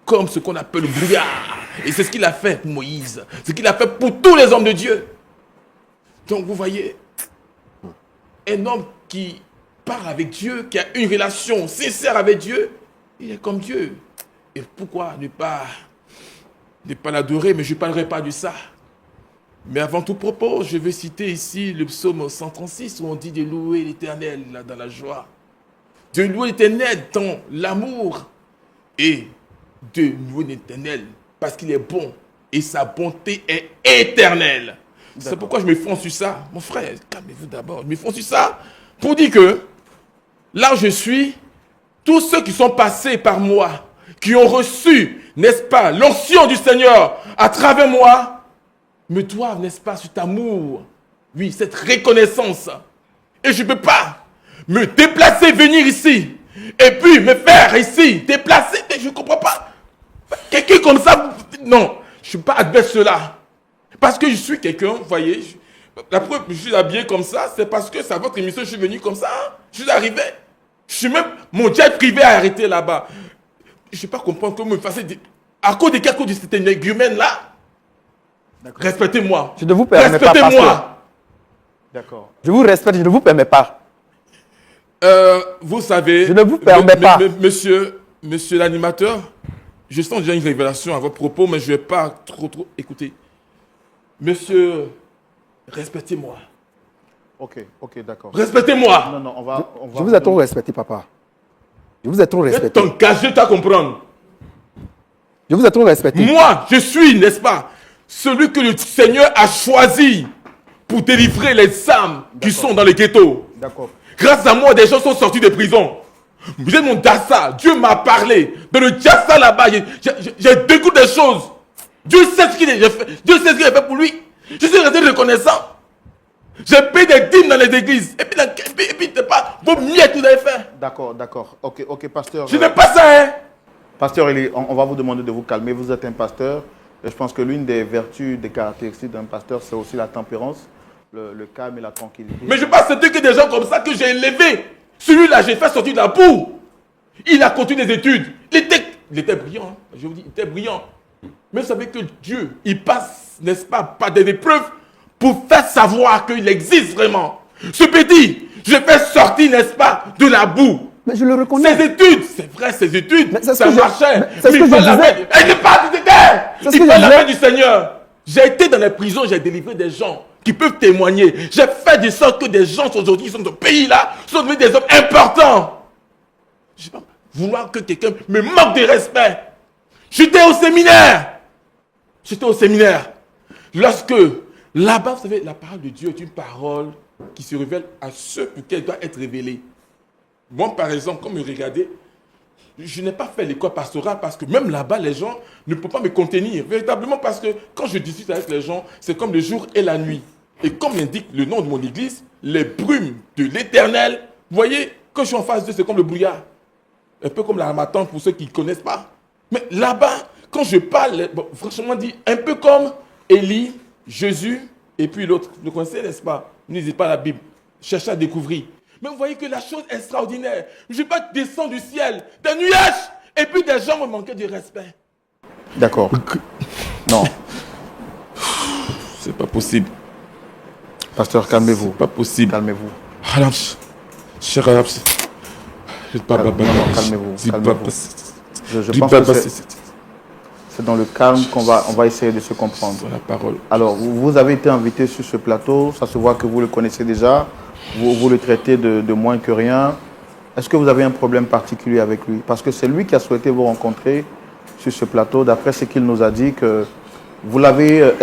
Speaker 4: comme ce qu'on appelle le brouillard. Et c'est ce qu'il a fait pour Moïse, ce qu'il a fait pour tous les hommes de Dieu. Donc vous voyez, un homme qui parle avec Dieu, qui a une relation sincère avec Dieu, il est comme Dieu. Et pourquoi ne pas l'adorer? Mais je ne parlerai pas de ça. Mais avant tout propos, je vais citer ici le psaume 136 où on dit de louer l'Éternel dans la joie. De louer l'Éternel dans l'amour. Et de louer l'Éternel parce qu'il est bon et sa bonté est éternelle. C'est pourquoi je me fonce sur ça. Mon frère, calmez-vous d'abord. Je me fonce sur ça pour dire que là où je suis, tous ceux qui sont passés par moi, qui ont reçu, n'est-ce pas, l'onction du Seigneur à travers moi, me doivent, n'est-ce pas, cet amour, oui, cette reconnaissance. Et je ne peux pas me déplacer, venir ici, et puis me faire ici, déplacer, je ne comprends pas. Quelqu'un comme ça, non, je ne suis pas adverse à cela. Parce que je suis quelqu'un, vous voyez, la preuve, je suis habillé comme ça, c'est parce que c'est à votre émission, je suis venu comme ça, je suis arrivé. Je suis même, mon jet privé a arrêté là-bas. Je ne sais pas comprendre comment me fassiez, à cause de quel cause de cet énergumène-là, respectez-moi.
Speaker 3: Je ne vous permets pas,
Speaker 4: respectez-moi.
Speaker 1: D'accord.
Speaker 3: Je vous respecte, je ne vous permets pas.
Speaker 4: Vous savez...
Speaker 3: Je ne vous permets pas.
Speaker 4: Monsieur l'animateur, je sens déjà une révélation à votre propos, mais je ne vais pas trop écouter. Monsieur, respectez-moi.
Speaker 1: Ok, d'accord.
Speaker 4: Respectez-moi.
Speaker 1: Non, on va...
Speaker 3: Je vous ai trop respecté, papa. Je vous ai trop respecté.
Speaker 4: T'engager à comprendre.
Speaker 3: Je vous ai trop respecté.
Speaker 4: Moi, je suis, n'est-ce pas, celui que le Seigneur a choisi pour délivrer les âmes qui sont dans les ghettos.
Speaker 1: D'accord.
Speaker 4: Grâce à moi, des gens sont sortis de prison. Vous êtes mon Dassa. Dieu m'a parlé. Dans le Dassa là-bas, j'ai découvert des choses. Dieu sait ce qu'il a fait. Dieu sait ce qu'il a fait pour lui. Je suis resté reconnaissant. J'ai payé des dîmes dans les églises. Et puis c'est pas vos miettes que vous avez fait.
Speaker 1: D'accord. Ok, pasteur.
Speaker 4: Je n'ai pas ça, hein.
Speaker 1: Pasteur, on va vous demander de vous calmer. Vous êtes un pasteur. Et je pense que l'une des vertus, des caractéristiques d'un pasteur, c'est aussi la tempérance, le calme et la tranquillité.
Speaker 4: Mais je pense que c'était que des gens comme ça que j'ai élevés. Celui-là, j'ai fait sortir de la boue. Il a continué des études. Il était brillant. Hein. Je vous dis, il était brillant. Mais vous savez que Dieu, il passe, n'est-ce pas, par des épreuves pour faire savoir qu'il existe vraiment. Ce petit, je l'ai fait sortir, n'est-ce pas, de la boue.
Speaker 3: Mais je le reconnais.
Speaker 4: Ses études, c'est vrai, ses études, ça marchait.
Speaker 3: C'est ce que je disais.
Speaker 4: Il n'est pas il fait la main du Seigneur. J'ai été dans les prisons, j'ai délivré des gens qui peuvent témoigner. J'ai fait de sorte que des gens aujourd'hui qui sont dans ce pays-là sont devenus des hommes importants. Je ne sais pas vouloir que quelqu'un me manque de respect. J'étais au séminaire. Lorsque, là-bas, vous savez, la parole de Dieu est une parole qui se révèle à ceux pour qui elle doit être révélée. Moi, par exemple, quand me regardez, je n'ai pas fait l'école pastorale parce que même là-bas, les gens ne peuvent pas me contenir. Véritablement parce que quand je discute avec les gens, c'est comme le jour et la nuit. Et comme l'indique le nom de mon église, les brumes de l'éternel, vous voyez, quand je suis en face d'eux, c'est comme le brouillard. Un peu comme l'armatan pour ceux qui ne connaissent pas. Mais là-bas, quand je parle, bon, franchement dit, un peu comme Élie, Jésus et puis l'autre. Vous le connaissez, n'est-ce pas? N'hésitez pas à la Bible. Cherchez à découvrir. Mais vous voyez que la chose extraordinaire, je ne vais pas descendre du ciel, des nuages, et puis des gens me manquaient de respect.
Speaker 1: D'accord. Non.
Speaker 4: C'est pas possible.
Speaker 1: Pasteur, calmez-vous.
Speaker 4: C'est pas possible.
Speaker 1: Calmez-vous.
Speaker 4: Cher Arabs.
Speaker 1: Calmez-vous. Je pense que c'est dans le calme qu'on va essayer de se comprendre.
Speaker 4: La parole.
Speaker 1: Alors, vous avez été invité sur ce plateau, ça se voit que vous le connaissez déjà, vous le traitez de moins que rien. Est-ce que vous avez un problème particulier avec lui? Parce que c'est lui qui a souhaité vous rencontrer sur ce plateau, d'après ce qu'il nous a dit, que vous l'avez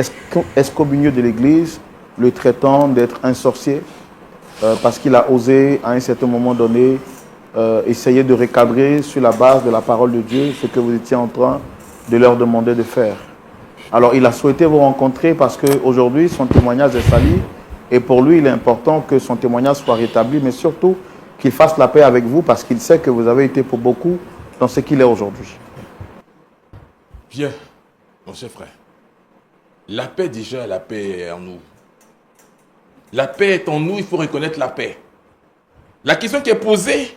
Speaker 1: excommunié de l'église, le traitant d'être un sorcier, parce qu'il a osé, à un certain moment donné, essayer de recadrer sur la base de la parole de Dieu ce que vous étiez en train de leur demander de faire. Alors, il a souhaité vous rencontrer parce qu'aujourd'hui, son témoignage est sali et pour lui, il est important que son témoignage soit rétabli, mais surtout qu'il fasse la paix avec vous parce qu'il sait que vous avez été pour beaucoup dans ce qu'il est aujourd'hui.
Speaker 4: Bien, mon cher frère. La paix déjà, la paix est en nous. La paix est en nous, il faut reconnaître la paix. La question qui est posée,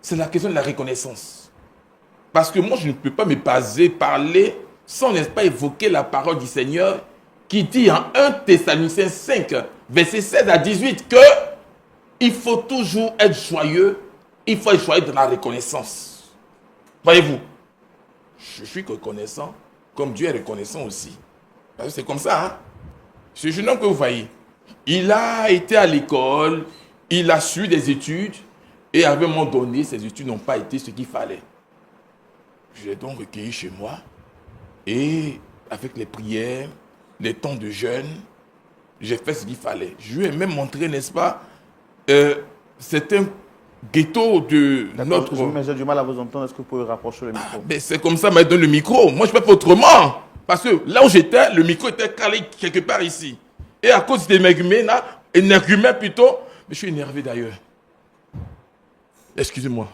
Speaker 4: c'est la question de la reconnaissance. Parce que moi, je ne peux pas me baser, parler, sans n'est-ce pas évoquer la parole du Seigneur qui dit en 1 Thessaloniciens 5, verset 16 à 18, que il faut toujours être joyeux, il faut être joyeux dans la reconnaissance. Voyez-vous, je suis reconnaissant, comme Dieu est reconnaissant aussi. Parce que c'est comme ça, hein. Ce jeune homme que vous voyez, il a été à l'école, il a suivi des études, et à un moment donné, ces études n'ont pas été ce qu'il fallait. Je l'ai donc recueilli chez moi, et avec les prières, les temps de jeûne, j'ai fait ce qu'il fallait. Je lui ai même montré, n'est-ce pas, c'est un ghetto de notre...
Speaker 1: J'ai du mal à vous entendre, est-ce que vous pouvez rapprocher le micro?
Speaker 4: Mais c'est comme ça, mais donne le micro. Moi, je ne peux pas autrement. Parce que là où j'étais, le micro était calé quelque part ici. Et à cause des énergumènes plutôt, je suis énervé d'ailleurs. Excusez-moi.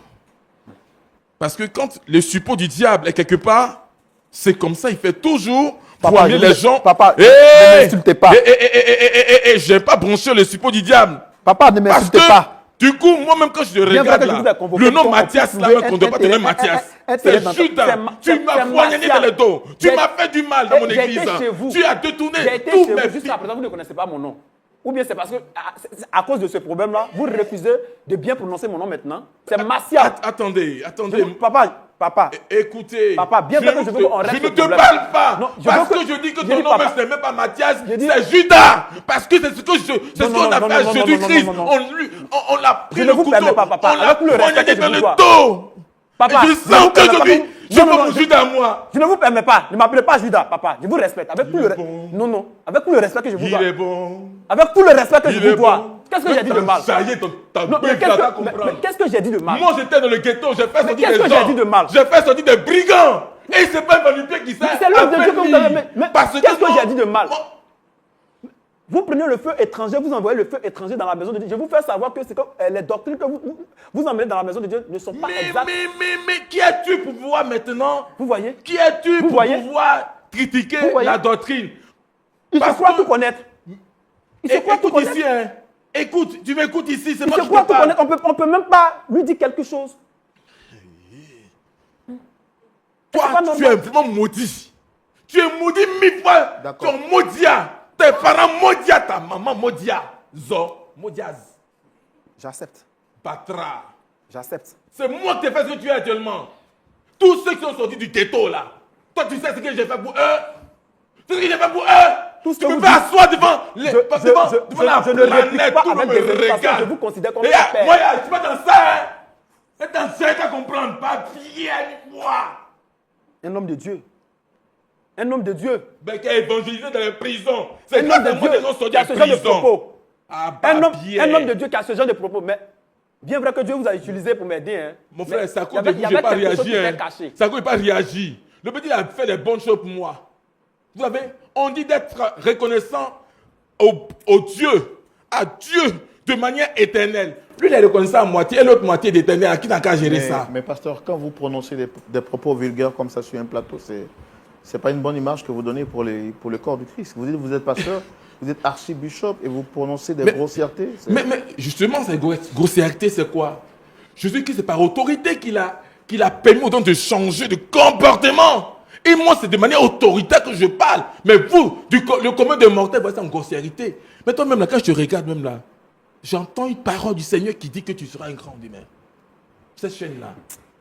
Speaker 4: Parce que quand le suppôt du diable est quelque part, c'est comme ça, il fait toujours pour amener les gens.
Speaker 3: Papa, ne m'insultez pas.
Speaker 4: Je n'ai pas branché le suppôt du diable.
Speaker 3: Papa, ne m'insultez pas.
Speaker 4: Du coup, moi-même quand je regarde là, le nom Mathias, là, on ne doit pas te nommer Mathias. C'est chute. Tu m'as poignardé dans le dos. Tu m'as fait du mal dans mon église. Tu as détourné tous mes filles.
Speaker 3: Jusqu'à présent, vous ne connaissez pas mon nom. Ou bien c'est parce que, à cause de ce problème-là, vous refusez de bien prononcer mon nom maintenant. C'est Masia.
Speaker 4: Attendez.
Speaker 3: Papa.
Speaker 4: Écoutez.
Speaker 3: Papa, bien
Speaker 4: je
Speaker 3: sûr que je veux qu'on règle
Speaker 4: ne
Speaker 3: ce
Speaker 4: te
Speaker 3: problème.
Speaker 4: parle pas.
Speaker 3: Non,
Speaker 4: Parce que je dis que ton nom
Speaker 3: papa.
Speaker 4: ce n'est même pas Mathias,
Speaker 3: Je dis-
Speaker 4: c'est Judas. Parce que c'est ce qu'on a fait à
Speaker 3: non,
Speaker 4: Jésus-Christ.
Speaker 3: non.
Speaker 4: On l'a pris
Speaker 3: Je
Speaker 4: le
Speaker 3: ne vous
Speaker 4: couteau.
Speaker 3: permets pas, papa.
Speaker 4: On l'a
Speaker 3: Avec tout le respect
Speaker 4: poignardé
Speaker 3: que je
Speaker 4: dans
Speaker 3: vous
Speaker 4: le
Speaker 3: dois.
Speaker 4: dos.
Speaker 3: Papa,
Speaker 4: Et je sens qu'aujourd'hui, je veux mon Judas à moi.
Speaker 3: Je ne vous permets pas. Ne m'appelez pas Judas, papa. Je vous respecte. Avec tout le
Speaker 4: bon.
Speaker 3: Avec tout le respect que je vous dois.
Speaker 4: Il est bon.
Speaker 3: Avec tout le respect que je
Speaker 4: Il est
Speaker 3: vous dois.
Speaker 4: bon.
Speaker 3: Qu'est-ce que j'ai dit de mal?
Speaker 4: Ça y est, ta
Speaker 3: Non, mais
Speaker 4: bête,
Speaker 3: qu'est-ce
Speaker 4: t'as
Speaker 3: que-
Speaker 4: comprendre.
Speaker 3: mais qu'est-ce que j'ai dit de mal?
Speaker 4: Moi, j'étais dans le ghetto, j'ai fait sortir
Speaker 3: qu'est-ce
Speaker 4: des
Speaker 3: que
Speaker 4: gens.
Speaker 3: j'ai dit de mal?
Speaker 4: J'ai fait sortir des brigands. Et c'est pas Vanupier qui sert.
Speaker 3: C'est l'homme de Dieu que vous avez. Mais
Speaker 4: Parce
Speaker 3: qu'est-ce que
Speaker 4: non,
Speaker 3: j'ai dit de mal?
Speaker 4: moi-
Speaker 3: Vous prenez le feu étranger, vous envoyez le feu étranger dans la maison de Dieu. Je vous fais savoir que, c'est que les doctrines que vous emmenez dans la maison de Dieu ne sont pas exactes.
Speaker 4: Mais qui es-tu pour pouvoir maintenant?
Speaker 3: Vous voyez?
Speaker 4: Qui es-tu
Speaker 3: Vous
Speaker 4: pour
Speaker 3: voyez?
Speaker 4: pouvoir critiquer
Speaker 3: Vous voyez?
Speaker 4: la doctrine?
Speaker 3: Il se
Speaker 4: Parce
Speaker 3: croit
Speaker 4: que-
Speaker 3: tout connaître. Il se croit tout
Speaker 4: Écoute
Speaker 3: connaître.
Speaker 4: ici, hein. Écoute, tu m'écoutes ici, c'est
Speaker 3: Il
Speaker 4: moi
Speaker 3: se
Speaker 4: qui
Speaker 3: croit
Speaker 4: te
Speaker 3: tout
Speaker 4: parle.
Speaker 3: connaître. On peut même pas lui dire quelque chose.
Speaker 4: Toi,
Speaker 3: C'est pas
Speaker 4: tu
Speaker 3: normal.
Speaker 4: es vraiment maudit. Tu es maudit 1000 fois. Tu
Speaker 1: D'accord.
Speaker 4: es maudia. Tes parents maudia, ta maman maudia. Maudiaz.
Speaker 3: J'accepte.
Speaker 4: Batra.
Speaker 3: J'accepte.
Speaker 4: C'est moi qui t'ai fait ce que tu es actuellement. Tous ceux qui sont sortis du ghetto là. Toi, tu sais ce que j'ai fait pour eux? C'est ce que j'ai fait pour eux?
Speaker 3: Tout ce
Speaker 4: Tu
Speaker 3: que
Speaker 4: peux
Speaker 3: vous
Speaker 4: pas
Speaker 3: dites-
Speaker 4: asseoir devant la
Speaker 3: Je ne réplique pas
Speaker 4: tout le
Speaker 3: avec
Speaker 4: monde
Speaker 3: des
Speaker 4: me
Speaker 3: explications. Je
Speaker 4: regarde.
Speaker 3: vous considère comme
Speaker 4: Et
Speaker 3: un
Speaker 4: là,
Speaker 3: père.
Speaker 4: moi, tu vas dans ça, hein? Et dans ça, tu vas comprendre. Pas bien, moi.
Speaker 3: Un homme de Dieu. Un homme de Dieu.
Speaker 4: Ben, qui a évangélisé dans les prisons. C'est
Speaker 3: Un
Speaker 4: grâce
Speaker 3: homme de
Speaker 4: à moi
Speaker 3: Dieu
Speaker 4: que les gens sont
Speaker 3: qui a ce genre de propos.
Speaker 4: Ah,
Speaker 3: Un
Speaker 4: bah,
Speaker 3: homme,
Speaker 4: bien.
Speaker 3: un homme de Dieu qui a ce genre de propos. Mais bien vrai que Dieu vous a utilisé pour m'aider. Hein.
Speaker 4: Mon frère,
Speaker 3: Mais
Speaker 4: c'est à
Speaker 3: il y
Speaker 4: cause
Speaker 3: avait-
Speaker 4: de
Speaker 3: il
Speaker 4: vous
Speaker 3: y
Speaker 4: que je n'ai
Speaker 3: avait
Speaker 4: pas
Speaker 3: quelque chose qui
Speaker 4: réagi.
Speaker 3: était
Speaker 4: Hein.
Speaker 3: caché.
Speaker 4: C'est à cause que je n'ai pas réagi. Le petit a fait des bonnes choses pour moi. Vous savez, on dit d'être reconnaissant au Dieu, à Dieu, de manière éternelle. Lui, il est reconnaissant à moitié et l'autre moitié est éternelle. À qui n'a qu'à gérer ça?
Speaker 1: Mais pasteur, quand vous prononcez des propos vulgaires comme ça sur un plateau, c'est pas une bonne image que vous donnez pour le corps du Christ. Vous dites vous êtes pasteur, vous êtes archibishop et vous prononcez des grossièretés.
Speaker 4: Mais justement, cette grossièreté, c'est quoi? Jésus-Christ, c'est par autorité qu'il a permis aux gens de changer de comportement. Et moi, c'est de manière autoritaire que je parle. Mais vous, le commun des mortels, voici en grossièreté. Mais toi-même, là, quand je te regarde, même là, j'entends une parole du Seigneur qui dit que tu seras un grand demain. Cette chaîne-là,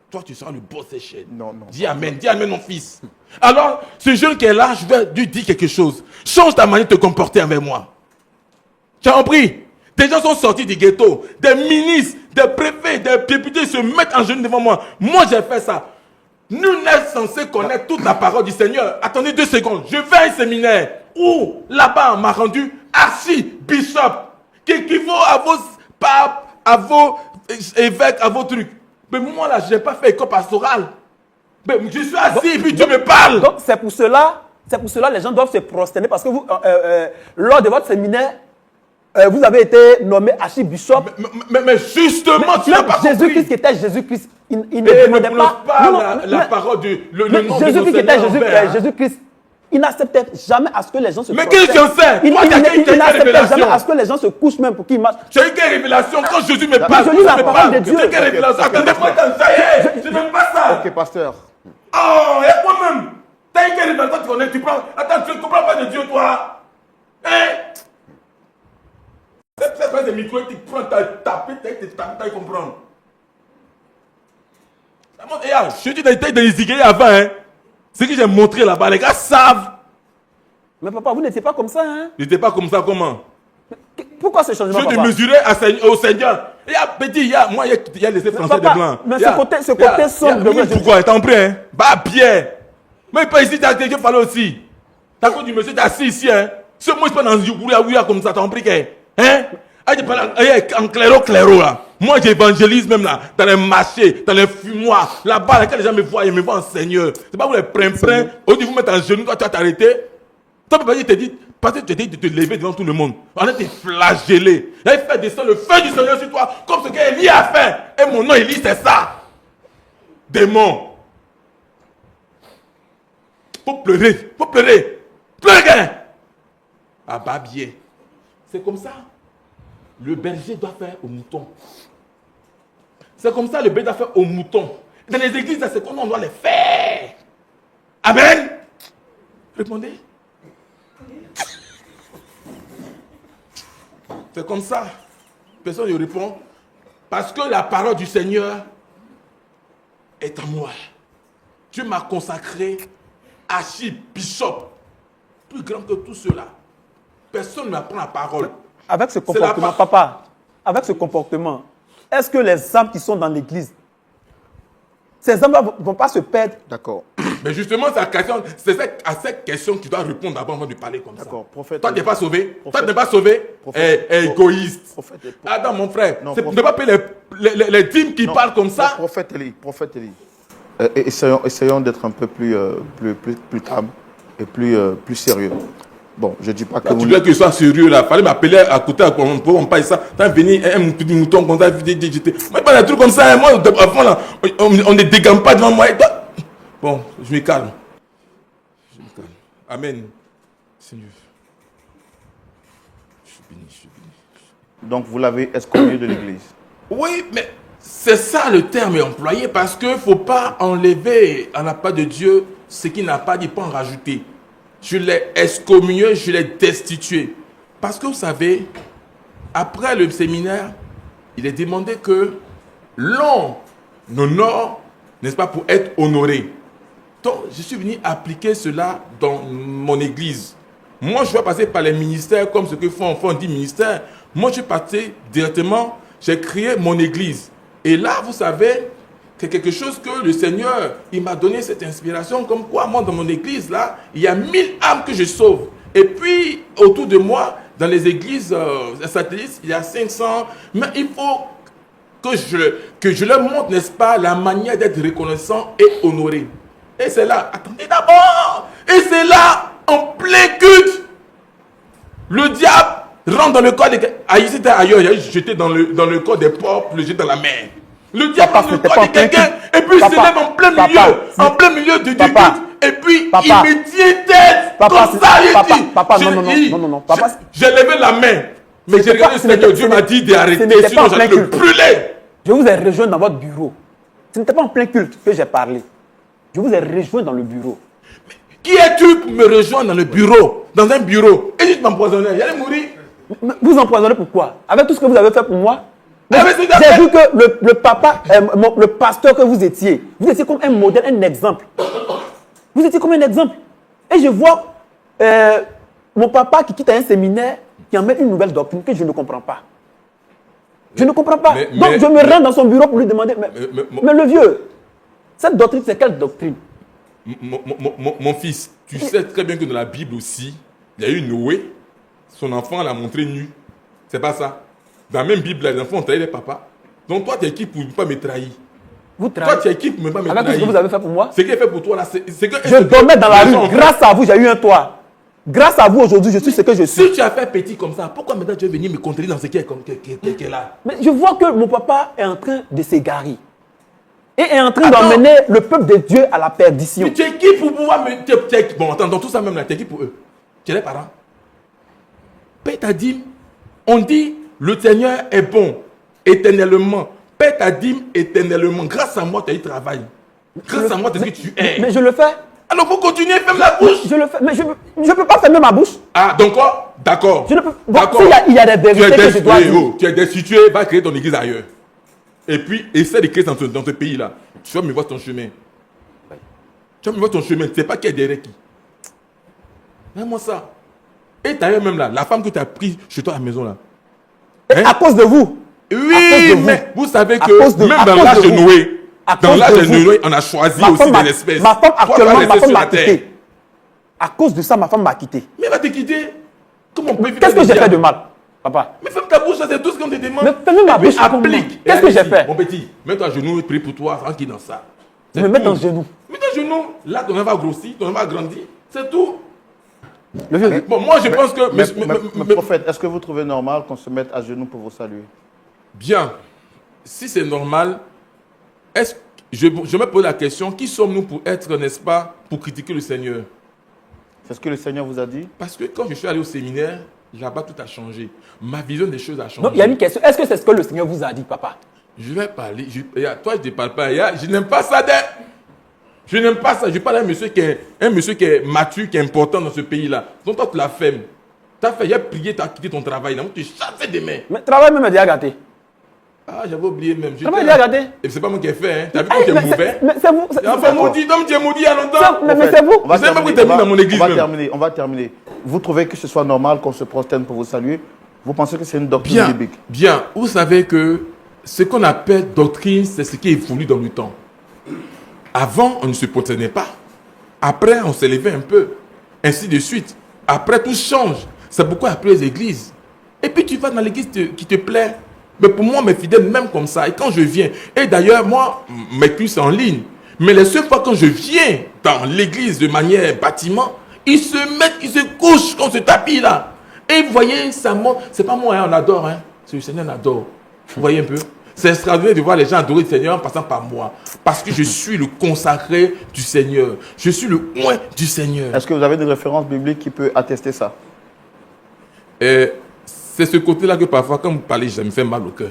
Speaker 4: toi, tu seras le boss de cette chaîne.
Speaker 1: Non.
Speaker 4: Dis amen, mon fils. Alors, ce jeune qui est là, je vais lui dire quelque chose. Change ta manière de te comporter avec moi. Tu as compris? Des gens sont sortis du ghetto. Des ministres, des préfets, des députés se mettent en genoux devant moi. Moi, j'ai fait ça. Nous n'êtes censés connaître toute la parole du Seigneur. Attendez 2 secondes. Je vais à un séminaire où, là-bas, on m'a rendu archi-bishop, qui équivaut à vos papes, à vos évêques, à vos trucs. Mais moi, là, je n'ai pas fait école pastorale. Mais je suis assis et puis tu me parles.
Speaker 3: Donc c'est pour cela les gens doivent se prosterner parce que vous, lors de votre séminaire, vous avez été nommé archibishop.
Speaker 4: Mais justement, tu n'as pas
Speaker 3: Jésus-Christ
Speaker 4: compris.
Speaker 3: qui était Jésus-Christ, il
Speaker 4: Et
Speaker 3: ne
Speaker 4: ne
Speaker 3: demandait
Speaker 4: prononce pas
Speaker 3: Non,
Speaker 4: la
Speaker 3: mais-
Speaker 4: parole du le
Speaker 3: mais
Speaker 4: nom de
Speaker 3: Jésus-Christ
Speaker 4: notre
Speaker 3: qui était
Speaker 4: Seigneur envers, hein.
Speaker 3: Jésus-Christ, il n'acceptait jamais à ce que les gens se
Speaker 4: Mais
Speaker 3: prosternent.
Speaker 4: qu'est-ce que j'en sais?
Speaker 3: Il
Speaker 4: Moi, quelqu'un qui a une
Speaker 3: n'acceptait
Speaker 4: révélation.
Speaker 3: jamais à ce que les gens se couchent même pour qu'ils marchent.
Speaker 4: J'ai eu quelle révélation quand Jésus me parle?
Speaker 3: je lis la
Speaker 4: me
Speaker 3: parole
Speaker 4: parle.
Speaker 3: de Dieu.
Speaker 4: J'ai quelle révélation? Attendez-moi, ça y est, je n'aime pas ça.
Speaker 1: Ok, pasteur.
Speaker 4: Oh, et moi-même, t'as eu quelle révélation tu connais? Tu prends. Attends, tu ne comprends pas de Dieu, toi? Hein? C'est pas des micros qui prennent ta taper, t'as comprendre. Je dis dans les Igués avant, hein. Ce que j'ai montré là-bas, les gars savent.
Speaker 3: Mais papa, vous n'étiez pas comme ça, hein?
Speaker 4: N'était pas comme ça, comment?
Speaker 3: Pourquoi ce changement,
Speaker 4: Je te
Speaker 3: papa?
Speaker 4: mesurais au Seigneur. Il y a petit, il y a les Français
Speaker 3: Papa,
Speaker 4: des Blancs.
Speaker 3: mais
Speaker 4: Il y a-
Speaker 3: ce côté sombre de
Speaker 4: oui,
Speaker 3: moi, je-
Speaker 4: pourquoi? T'as compris, hein? Bah, bien. Mais pas ici, t'as quelqu'un parlé aussi. T'as compris du monsieur, t'es assis ici, hein? Ce moi, je pas dans une comme ça, t'as compris, hein? Ah, tu parles en clairo, là. Moi, j'évangélise même là, dans les marchés, dans les fumoirs, là-bas, là, quand les gens me voient, ils me voient en Seigneur. C'est pas vous les prennent, au niveau vous mettre en genou, toi, tu vas t'arrêter. Toi, papa, il te dit, parce que tu te dis de te lever devant tout le monde. On a été flagellé. Là, il fait descendre le feu du Seigneur sur toi, comme ce qu'Élie a fait. Et mon nom, Élie, c'est ça. Démon. Faut pleurer. Pleurez. Ah, bah, bien. C'est comme ça. Le berger doit faire au mouton. C'est comme ça le berger doit faire au mouton. Dans les églises, c'est comme on doit les faire. Amen. Répondez. C'est comme ça. Personne ne répond. Parce que la parole du Seigneur est en moi. Dieu m'a consacré archibishop, plus grand que tout cela. Personne ne m'apprend la parole.
Speaker 3: Avec ce comportement, papa, avec ce comportement, est-ce que les âmes qui sont dans l'église, ces âmes ne vont pas se perdre?
Speaker 1: D'accord.
Speaker 4: Mais justement, c'est à cette question que tu dois répondre d'abord avant de parler comme ça.
Speaker 1: D'accord, prophète.
Speaker 4: Toi, tu n'es pas sauvé.
Speaker 1: Prophète.
Speaker 4: Toi, tu n'es pas sauvé. Égoïste.
Speaker 1: Prophète.
Speaker 4: Attends, mon frère,
Speaker 1: Non,
Speaker 4: ne pas payer les dîmes qui
Speaker 1: Non,
Speaker 4: parlent comme ça.
Speaker 1: Prophète Élie. Essayons d'être un peu plus calme et plus sérieux. Bon, je ne dis pas que
Speaker 4: Là,
Speaker 1: vous...
Speaker 4: tu veux que je sois sérieux là. Fallait m'appeler à côté pour on paye ça. T'as venu un petit mouton comme ça. Moi, pas des trucs comme ça. Moi, avant là, on ne dégamme pas devant moi. Et toi. Bon, je me calme. Amen. Seigneur. Je suis béni.
Speaker 1: Donc, vous l'avez excommunié de l'église.
Speaker 4: Oui, mais c'est ça le terme est employé parce qu'il ne faut pas enlever à la part de Dieu ce qu'il n'a pas dit, pas en rajouter. Je l'ai excommunié, je l'ai destitué. Parce que vous savez, après le séminaire, il est demandé que l'on honore, n'est-ce pas, pour être honoré. Donc, je suis venu appliquer cela dans mon église. Moi, je vais passer par les ministères comme ce que font 10 ministères. Moi, je suis passé directement, j'ai créé mon église. Et là, vous savez, c'est quelque chose que le Seigneur, il m'a donné cette inspiration, comme quoi, moi, dans mon église, là, il y a 1000 âmes que je sauve. Et puis, autour de moi, dans les églises satellites, il y a 500. Mais il faut que je leur montre, n'est-ce pas, la manière d'être reconnaissant et honoré. Et c'est là, attendez d'abord, et c'est là, en plein culte, le diable rentre dans le corps des... c'était ailleurs, il a jeté dans le corps des pauvres, le jeter dans la mer. Le diable rentre dans le corps de quelqu'un, et puis il se lève en plein milieu du culte, et puis il me tient tête, comme ça, il dit.
Speaker 3: Non,
Speaker 4: j'ai levé la main, mais j'ai regardé le Seigneur, Dieu m'a dit d'arrêter, sinon j'allais le brûler.
Speaker 3: Je vous ai rejoint dans votre bureau. Ce n'était pas en plein culte que j'ai parlé. Je vous ai rejoint dans le bureau.
Speaker 4: Qui es-tu pour me rejoindre dans le bureau, dans un bureau, et tu m'empoisonnais, il allait mourir.
Speaker 3: Vous empoisonnez pourquoi? Avec tout ce que vous avez fait pour moi? J'ai vu que le papa, le pasteur que vous étiez comme un modèle, un exemple. Vous étiez comme un exemple. Et je vois mon papa qui quitte un séminaire, qui emmène une nouvelle doctrine que je ne comprends pas. Je ne comprends pas. Donc je me rends dans son bureau pour lui demander, mais le vieux, cette doctrine, c'est quelle doctrine?
Speaker 4: Mon fils, tu sais très bien que dans la Bible aussi, il y a eu Noé, son enfant l'a montré nu. C'est pas ça. Dans la même Bible, les enfants ont trahi les papas. Donc toi, tu es qui pour ne pas me trahir?
Speaker 3: Vous trahissez.
Speaker 4: Toi, tu es qui pour ne pas me trahir?
Speaker 3: Avec tout ce que vous avez fait pour moi?
Speaker 4: Ce qu'il a fait pour toi, là, c'est que...
Speaker 3: Je dormais dans la rue. Grâce à vous, j'ai eu un toit. Grâce à vous, aujourd'hui, je suis ce que je suis.
Speaker 4: Si tu as fait petit comme ça, pourquoi maintenant tu es venu me contredire dans ce qui est là?
Speaker 3: Mais je vois que mon papa est en train de s'égarer. Et est en train d'emmener le peuple de Dieu à la perdition.
Speaker 4: Mais tu es qui pour pouvoir me... Bon, attends, dans tout ça même là, tu es qui pour eux? Tu es les parents? Paie ta dîme. On dit, le Seigneur est bon, éternellement. Paie ta dîme éternellement. Grâce à moi, tu as eu travail. Grâce à moi, tu es ce que tu es.
Speaker 3: Mais je le fais.
Speaker 4: Alors, faut continuer, ferme la bouche.
Speaker 3: Je le fais. Mais je ne peux pas fermer ma bouche.
Speaker 4: Ah, donc quoi? D'accord.
Speaker 3: Je ne peux... D'accord. Il y a des vérités que je dois dire.
Speaker 4: Tu es destitué, va créer ton église ailleurs. Et puis, essaie de créer dans ce pays-là. Tu vas me voir ton chemin. Tu vas me voir ton chemin. Tu ne sais pas qui est derrière qui. Mets-moi ça. Et d'ailleurs, même là, la femme que tu as prise chez toi à la maison là.
Speaker 3: Hein? À cause de vous.
Speaker 4: Oui, mais vous savez que même dans l'âge de Noé, on a choisi aussi des espèces.
Speaker 3: Ma femme actuellement, ma femme m'a quitté. À cause de ça, ma femme m'a quitté.
Speaker 4: Mais elle va te quitter. Comment
Speaker 3: qu'est-ce que j'ai fait de mal, papa?
Speaker 4: Mais ferme ta bouche, c'est tout ce qu'on te demande.
Speaker 3: Mais ferme ma bouche.
Speaker 4: Applique.
Speaker 3: Qu'est-ce que j'ai fait?
Speaker 4: Mon petit, mets-toi à genoux et prie pour toi, tranquille dans ça.
Speaker 3: Me mettre en genoux.
Speaker 4: Mets-toi à genoux. Là, ton enfant va grossir, ton enfant va grandir. C'est tout.
Speaker 1: Bon,
Speaker 4: moi, je pense que...
Speaker 1: Mais prophète, est-ce que vous trouvez normal qu'on se mette à genoux pour vous saluer?
Speaker 4: Bien. Si c'est normal, je me pose la question, qui sommes-nous pour être, n'est-ce pas, pour critiquer le Seigneur?
Speaker 1: C'est ce que le Seigneur vous a dit? Parce
Speaker 4: que quand je suis allé au séminaire, là-bas, tout a changé. Ma vision des choses a changé.
Speaker 3: Non, il y a une question. Est-ce que c'est ce que le Seigneur vous a dit, papa?
Speaker 4: Je vais parler. Toi, je ne te parle pas. Je n'aime pas ça. Je n'aime pas ça. Je parle à un monsieur qui est mature, qui est important dans ce pays-là. Donc toi, tu la fermes. Tu as fait, il a prié, tu as quitté ton travail. Là, tu chassais des mains.
Speaker 3: Mais travail même est déjà gâté.
Speaker 4: Ah, j'avais oublié même.
Speaker 3: Travail est déjà gâté.
Speaker 4: Et c'est pas moi qui ai fait. Hein. Tu as vu que tu es mauvais.
Speaker 3: Mais c'est vous.
Speaker 4: Tu as pas maudit, donc tu es maudit il y a longtemps.
Speaker 3: Mais c'est vous.
Speaker 1: On va
Speaker 4: Je sais pas pourquoi
Speaker 1: terminer,
Speaker 4: tu es venu dans mon église.
Speaker 1: on va terminer. Vous trouvez que ce soit normal qu'on se prosterne pour vous saluer? Vous pensez que c'est une doctrine
Speaker 4: Bien,
Speaker 1: biblique?
Speaker 4: bien. Vous savez que ce qu'on appelle doctrine, c'est ce qui évolue dans le temps. Avant, on ne se prosternait pas. Après, on s'élevait un peu. Ainsi de suite. Après, tout change. C'est pourquoi il y a plus les églises. Et puis, tu vas dans l'église qui te plaît. Mais pour moi, mes fidèles, même comme ça. Et quand je viens, et d'ailleurs, moi, mes cultes, c'est en ligne. Mais les seules fois quand je viens dans l'église de manière bâtiment, ils se mettent, ils se couchent comme ce tapis là. Et vous voyez, ça monte. C'est pas moi, hein, on adore. Hein. C'est le Seigneur, on adore. Vous voyez un peu? C'est extraordinaire de voir les gens adorer le Seigneur en passant par moi. Parce que je suis le consacré du Seigneur. Je suis le oint du Seigneur.
Speaker 1: Est-ce que vous avez des références bibliques qui peuvent attester ça?
Speaker 4: C'est ce côté-là que parfois, quand vous parlez, ça me fait mal au cœur.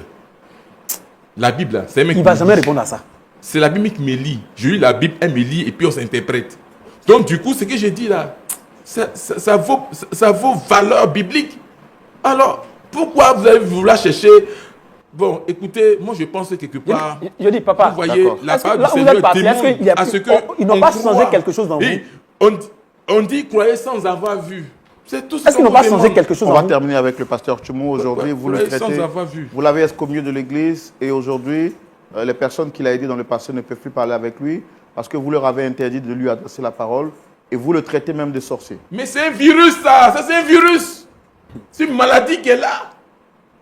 Speaker 4: La Bible, là, c'est un mec
Speaker 3: Il ne va jamais répondre à ça.
Speaker 4: C'est la Bible qui me lit. Je lis la Bible, elle me lit et puis on s'interprète. Donc, du coup, ce que j'ai dit là, ça vaut valeur biblique. Alors, pourquoi vous allez vouloir chercher... Bon, écoutez, moi je pense que quelque part...
Speaker 3: Je dis, papa,
Speaker 4: vous voyez, la parole du
Speaker 3: là où vous
Speaker 4: Seigneur
Speaker 3: êtes parti, est-ce
Speaker 4: témoigne
Speaker 3: qu'il y a
Speaker 4: à ce que...
Speaker 3: ils n'ont pas changé quelque chose dans vous?
Speaker 4: Oui, on dit croyez sans avoir vu. C'est tout ce
Speaker 3: Est-ce qu'ils
Speaker 4: qu'on
Speaker 3: n'ont pas
Speaker 4: vous
Speaker 3: changé
Speaker 4: demande.
Speaker 3: quelque chose
Speaker 1: On
Speaker 3: dans
Speaker 1: va
Speaker 3: vous?
Speaker 1: terminer avec le pasteur Tchoumo. Aujourd'hui, vous le
Speaker 4: Sans
Speaker 1: traitez.
Speaker 4: avoir vu.
Speaker 1: Vous l'avez excommunié de l'église et aujourd'hui, les personnes qu'il a aidées dans le passé ne peuvent plus parler avec lui parce que vous leur avez interdit de lui adresser la parole et vous le traitez même de sorcier.
Speaker 4: Mais c'est un virus ça c'est un virus. C'est une maladie qui est là.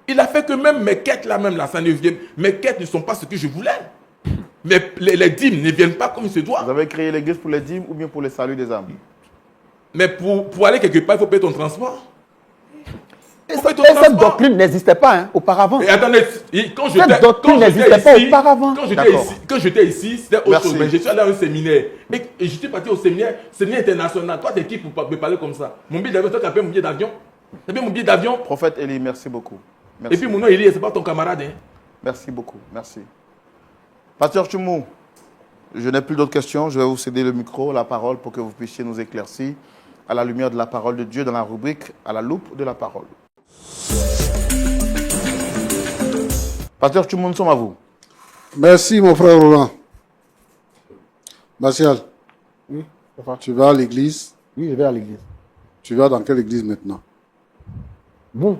Speaker 4: Il a fait que même mes quêtes là, même là, ça ne vient. Mes quêtes ne sont pas ce que je voulais. Mais les dîmes ne viennent pas comme il se doit.
Speaker 1: Vous avez créé l'église pour les dîmes ou bien pour le salut des âmes?
Speaker 4: Mais pour aller quelque part, il faut payer ton transport.
Speaker 3: Et cette doctrine n'existait pas hein, auparavant.
Speaker 4: Et attendez, quand
Speaker 3: Cette doctrine n'existait pas auparavant.
Speaker 4: Quand j'étais ici, c'était autre
Speaker 1: Merci.
Speaker 4: chose. Mais je suis allé à un séminaire. Et je suis parti au séminaire international. Toi, t'es qui pour me parler comme ça? Mon billet d'avion, toi, tu as payé mon billet d'avion? Tu as payé mon billet d'avion?
Speaker 1: Prophète Élie, merci beaucoup. Merci.
Speaker 4: Et puis mon nom, Élie, c'est pas ton camarade. Hein?
Speaker 1: Merci beaucoup. Merci. Pasteur Tchoumo, je n'ai plus d'autres questions. Je vais vous céder le micro, la parole, pour que vous puissiez nous éclaircir à la lumière de la parole de Dieu dans la rubrique « À la loupe de la parole ». Pasteur Tchoumo, nous sommes à vous.
Speaker 2: Merci, mon frère Roland. Martial,
Speaker 3: Oui, papa.
Speaker 2: tu vas à l'église.
Speaker 3: Oui, je vais à l'église.
Speaker 2: Tu vas dans quelle église maintenant?
Speaker 3: Bon,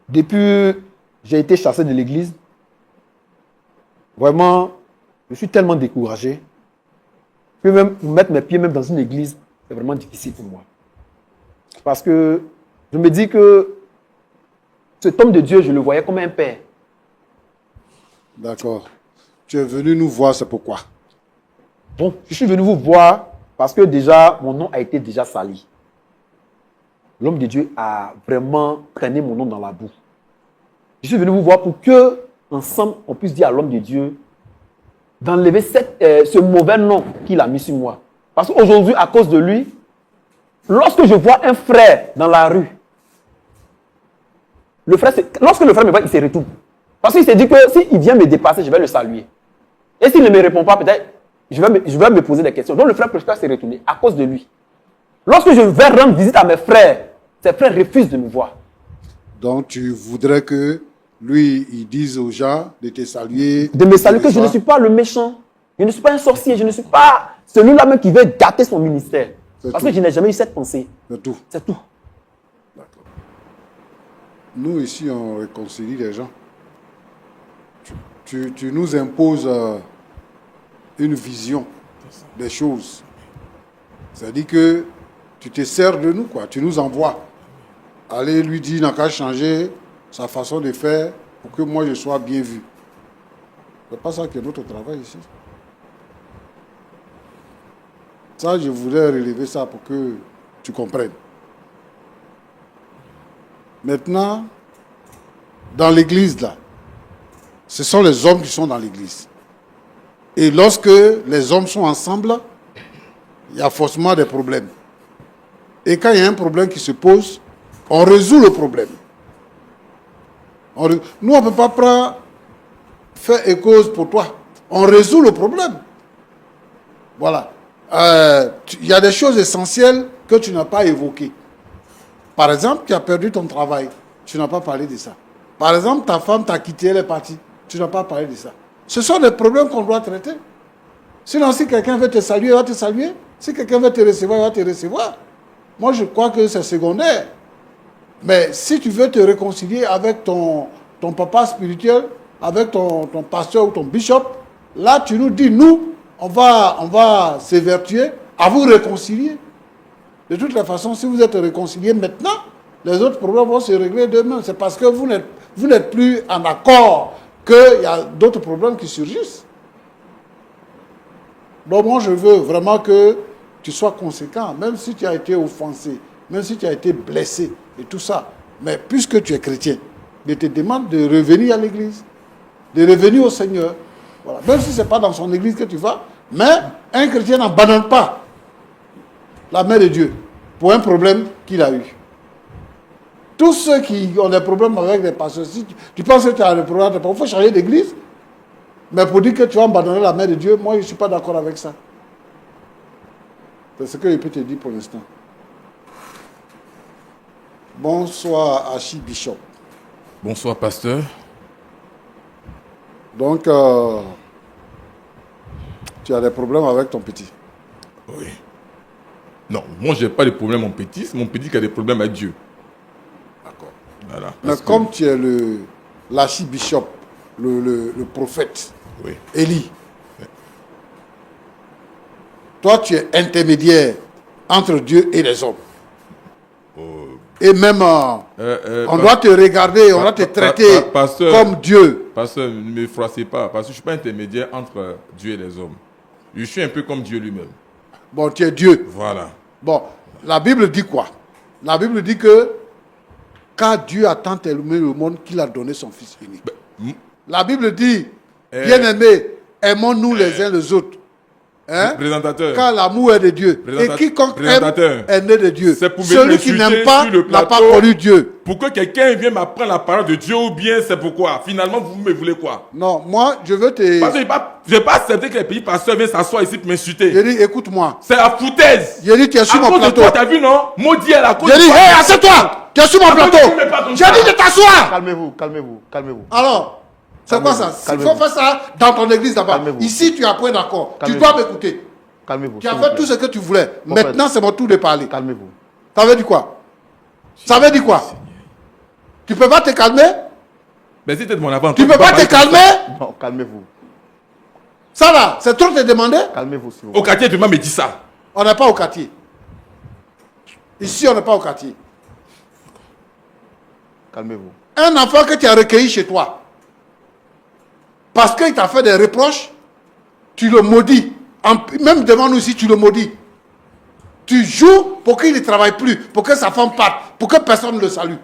Speaker 3: depuis j'ai été chassé de l'église, vraiment, je suis tellement découragé que même pour mettre mes pieds même dans une église, c'est vraiment difficile pour moi. Parce que je me dis que cet homme de Dieu, je le voyais comme un père.
Speaker 2: D'accord. Tu es venu nous voir, c'est pourquoi?
Speaker 3: Bon, je suis venu vous voir parce que déjà, mon nom a été déjà sali. L'homme de Dieu a vraiment traîné mon nom dans la boue. Je suis venu vous voir pour que, ensemble, on puisse dire à l'homme de Dieu d'enlever ce mauvais nom qu'il a mis sur moi. Parce qu'aujourd'hui, à cause de lui, lorsque je vois un frère dans la rue, lorsque le frère me voit, il se retourne. Parce qu'il s'est dit que s'il vient me dépasser, je vais le saluer. Et s'il ne me répond pas, peut-être, je vais me poser des questions. Donc le frère préfère se retourner à cause de lui. Lorsque je vais rendre visite à mes frères, ses frères refusent de me voir.
Speaker 2: Donc tu voudrais que lui, il dise aux gens de te saluer.
Speaker 3: De me saluer que je ne suis pas le méchant. Je ne suis pas un sorcier. Je ne suis pas celui-là même qui veut gâter son ministère. Parce que je n'ai jamais eu cette pensée.
Speaker 2: C'est tout.
Speaker 3: C'est tout.
Speaker 2: D'accord. Nous, ici, on réconcilie les gens. Tu nous imposes une vision des choses. C'est-à-dire que tu te sers de nous, quoi. Tu nous envoies. Allez lui dire, n'a qu'à changer sa façon de faire pour que moi je sois bien vu. C'est pas ça qui est notre travail ici. Ça, je voudrais relever ça pour que tu comprennes. Maintenant, dans l'église, là, ce sont les hommes qui sont dans l'église. Et lorsque les hommes sont ensemble, il y a forcément des problèmes. Et quand il y a un problème qui se pose, on résout le problème. Nous, on ne peut pas faire écho pour toi. On résout le problème. Voilà. Il y a des choses essentielles que tu n'as pas évoquées. Par exemple, tu as perdu ton travail. Tu n'as pas parlé de ça. Par exemple, ta femme t'a quitté, elle est partie. Tu n'as pas parlé de ça. Ce sont des problèmes qu'on doit traiter. Sinon, si quelqu'un veut te saluer, il va te saluer. Si quelqu'un veut te recevoir, il va te recevoir. Moi, je crois que c'est secondaire. Mais si tu veux te réconcilier avec ton papa spirituel, avec ton pasteur ou ton bishop, là, tu nous dis, nous, on va s'évertuer à vous réconcilier. De toutes les façons, si vous êtes réconciliés maintenant, les autres problèmes vont se régler d'eux-mêmes. C'est parce que vous n'êtes plus en accord qu'il y a d'autres problèmes qui surgissent. Donc moi, je veux vraiment que tu sois conséquent, même si tu as été offensé, même si tu as été blessé et tout ça. Mais puisque tu es chrétien, je te demande de revenir à l'église, de revenir au Seigneur. Voilà. Même si ce n'est pas dans son église que tu vas, mais un chrétien n'abandonne pas la main de Dieu pour un problème qu'il a eu. Tous ceux qui ont des problèmes avec des pasteurs, si tu penses que tu as des problèmes, il faut changer d'église. Mais pour dire que tu vas abandonner la main de Dieu, moi je ne suis pas d'accord avec ça. C'est ce que je peux te dire pour l'instant. Bonsoir Archibishop.
Speaker 4: Bonsoir, pasteur.
Speaker 2: Donc, tu as des problèmes avec ton petit.
Speaker 4: Oui. Non, moi, je n'ai pas de problème, mon petit. C'est mon petit qui a des problèmes avec Dieu.
Speaker 2: D'accord.
Speaker 4: Voilà.
Speaker 2: Mais comme tu es l'archibishop, le prophète,
Speaker 4: Oui.
Speaker 2: Élie, toi, tu es intermédiaire entre Dieu et les hommes. Et même, on doit te regarder, on doit te traiter
Speaker 4: pasteur,
Speaker 2: comme Dieu.
Speaker 4: Pasteur, ne me froissez pas, parce que je ne suis pas intermédiaire entre Dieu et les hommes. Je suis un peu comme Dieu lui-même.
Speaker 2: Bon, tu es Dieu.
Speaker 4: Voilà.
Speaker 2: Bon, la Bible dit quoi? La Bible dit que car Dieu a tant aimé le monde qu'il a donné son Fils unique. La Bible dit, bien-aimés, aimons-nous les uns les autres. Hein?
Speaker 4: Présentateur.
Speaker 2: Car l'amour est de Dieu. Et quiconque aime est né de Dieu.
Speaker 4: C'est pour
Speaker 2: Celui qui n'aime pas n'a pas connu Dieu.
Speaker 4: Pour que quelqu'un vienne m'apprendre la parole de Dieu, ou bien c'est pourquoi? Finalement, vous me voulez quoi?
Speaker 2: Non, moi, je veux te...
Speaker 4: Parce que je ne vais pas accepter que les petits pasteurs viennent s'asseoir ici pour m'insulter.
Speaker 2: J'ai dit, écoute-moi.
Speaker 4: C'est la foutaise.
Speaker 2: J'ai dit, tu es sur mon plateau.
Speaker 4: T'as vu, non? Maudit à la cause.
Speaker 2: J'ai dit, hé, assieds-toi. Tu es sur mon plateau. J'ai dit de t'asseoir.
Speaker 1: Calmez-vous, calmez-vous, calmez-vous.
Speaker 2: Alors, c'est quoi ça? Il faut faire ça dans ton église là-bas. Ici, tu as point d'accord. Tu dois m'écouter.
Speaker 1: Calmez-vous.
Speaker 2: Tu as fait tout ce que tu voulais. Maintenant, c'est mon tour de parler.
Speaker 1: Calmez-vous.
Speaker 2: Ça veut dire quoi? Ça veut dire quoi? Tu peux pas te calmer?
Speaker 4: Mais c'était de mon avant.
Speaker 2: Tu peux pas te calmer?
Speaker 1: Non, calmez-vous.
Speaker 2: Ça là, c'est trop te demander?
Speaker 1: Calmez-vous, s'il vous plaît.
Speaker 4: Au quartier, tu m'as me dit ça.
Speaker 2: On n'est pas au quartier. Ici, on n'est pas au quartier.
Speaker 1: Calmez-vous.
Speaker 2: Un enfant que tu as recueilli chez toi, parce qu'il t'a fait des reproches, tu le maudis. Même devant nous ici, tu le maudis. Tu joues pour qu'il ne travaille plus, pour que sa femme parte, pour que personne ne le salue.